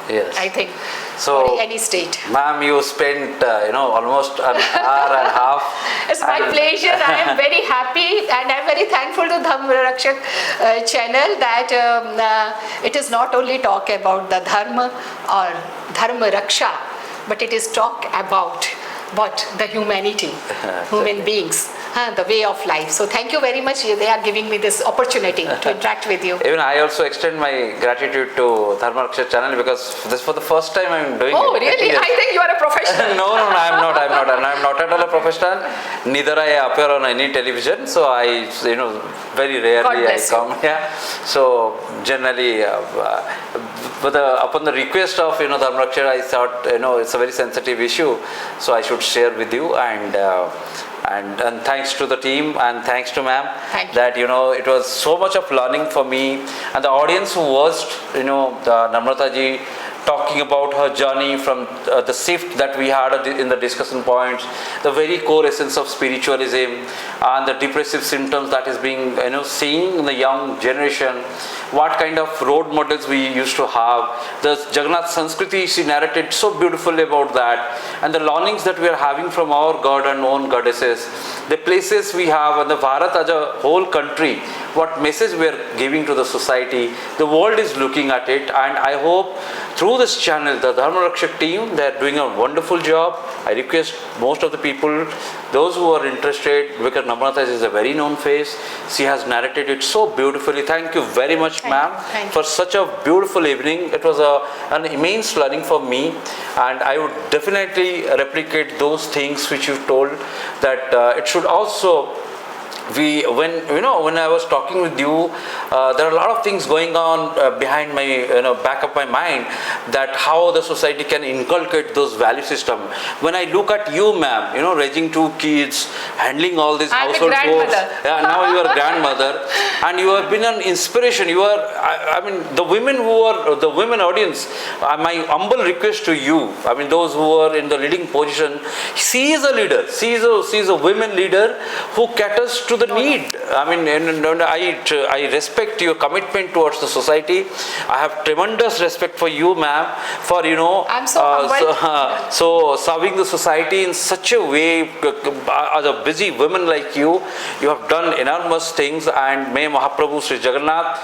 yes, I think, so for any state. Ma'am, you spent almost an hour and a half. It's my pleasure. I am very happy and I am very thankful to Dharmorakhyak channel that it is not only talk about the dharma or dharma raksha, but it is talk about what the humanity, human beings, the way of life. So thank you very much. They are giving me this opportunity to interact with you. Even I also extend my gratitude to Dharmorakhyak channel, because this for the first time I am doing Oh, it. really? Yes. I think you are a professional. No, I am not. And I am not at all a professional. Neither I appear on any television. So I, very rarely I come here. So generally, upon the request of Dharmorakhyak, I thought it's a very sensitive issue, so I should share with you. And thanks to the team and thanks to ma'am that it was so much of learning for me, and the audience who watched the Namrata ji talking about her journey from the shift that we had in the discussion points, the very core essence of spiritualism and the depressive symptoms that is being seen in the young generation, what kind of role models we used to have. The Jagannath Sanskriti, she narrated so beautifully about that, and the learnings that we are having from our god and own goddesses, the places we have, and the Bharat as a whole country, what message we are giving to the society. The world is looking at it, and I hope through this channel, the Dharmorakhyak team, they are doing a wonderful job. I request most of the people, those who are interested, because Namrata is a very known face. She has narrated it so beautifully. Thank you very much, ma'am, for such a beautiful evening. It was an immense learning for me, and I would definitely replicate those things which you told, that it should also when I was talking with you, there are a lot of things going on behind my back of my mind, that how the society can inculcate those value system. When I look at you, ma'am, raising 2 kids, handling all these household chores. Yeah, now you are grandmother, and you have been an inspiration. You are, I mean, the women audience. My humble request to you, those who are in the leading position, she is a leader. She is a women leader who caters to the need. I respect your commitment towards the society. I have tremendous respect for you, ma'am, for I'm so humbled. so serving the society in such a way. As a busy woman like you have done enormous things, and may Mahaprabhu Sri Jagannath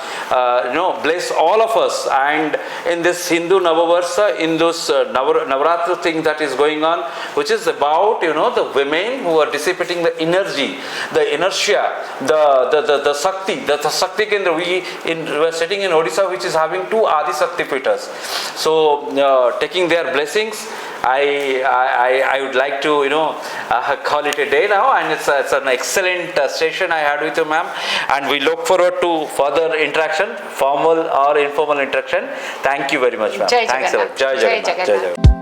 bless all of us. And in this Hindu Navavarsa, in those Navratra thing that is going on, which is about the women who are dissipating the energy, the inertia, the Sakti, the Sakti Kendra. We are sitting in Odisha, which is having 2 Adi Sakti Pitas. So taking their blessings, I would like to call it a day now, and it's an excellent session I had with you, ma'am, and we look forward to further interaction, formal or informal interaction. Thank you very much, ma'am. Jai Thanks a lot. Jagannath. Jai Jai Jagannath. Jagannath.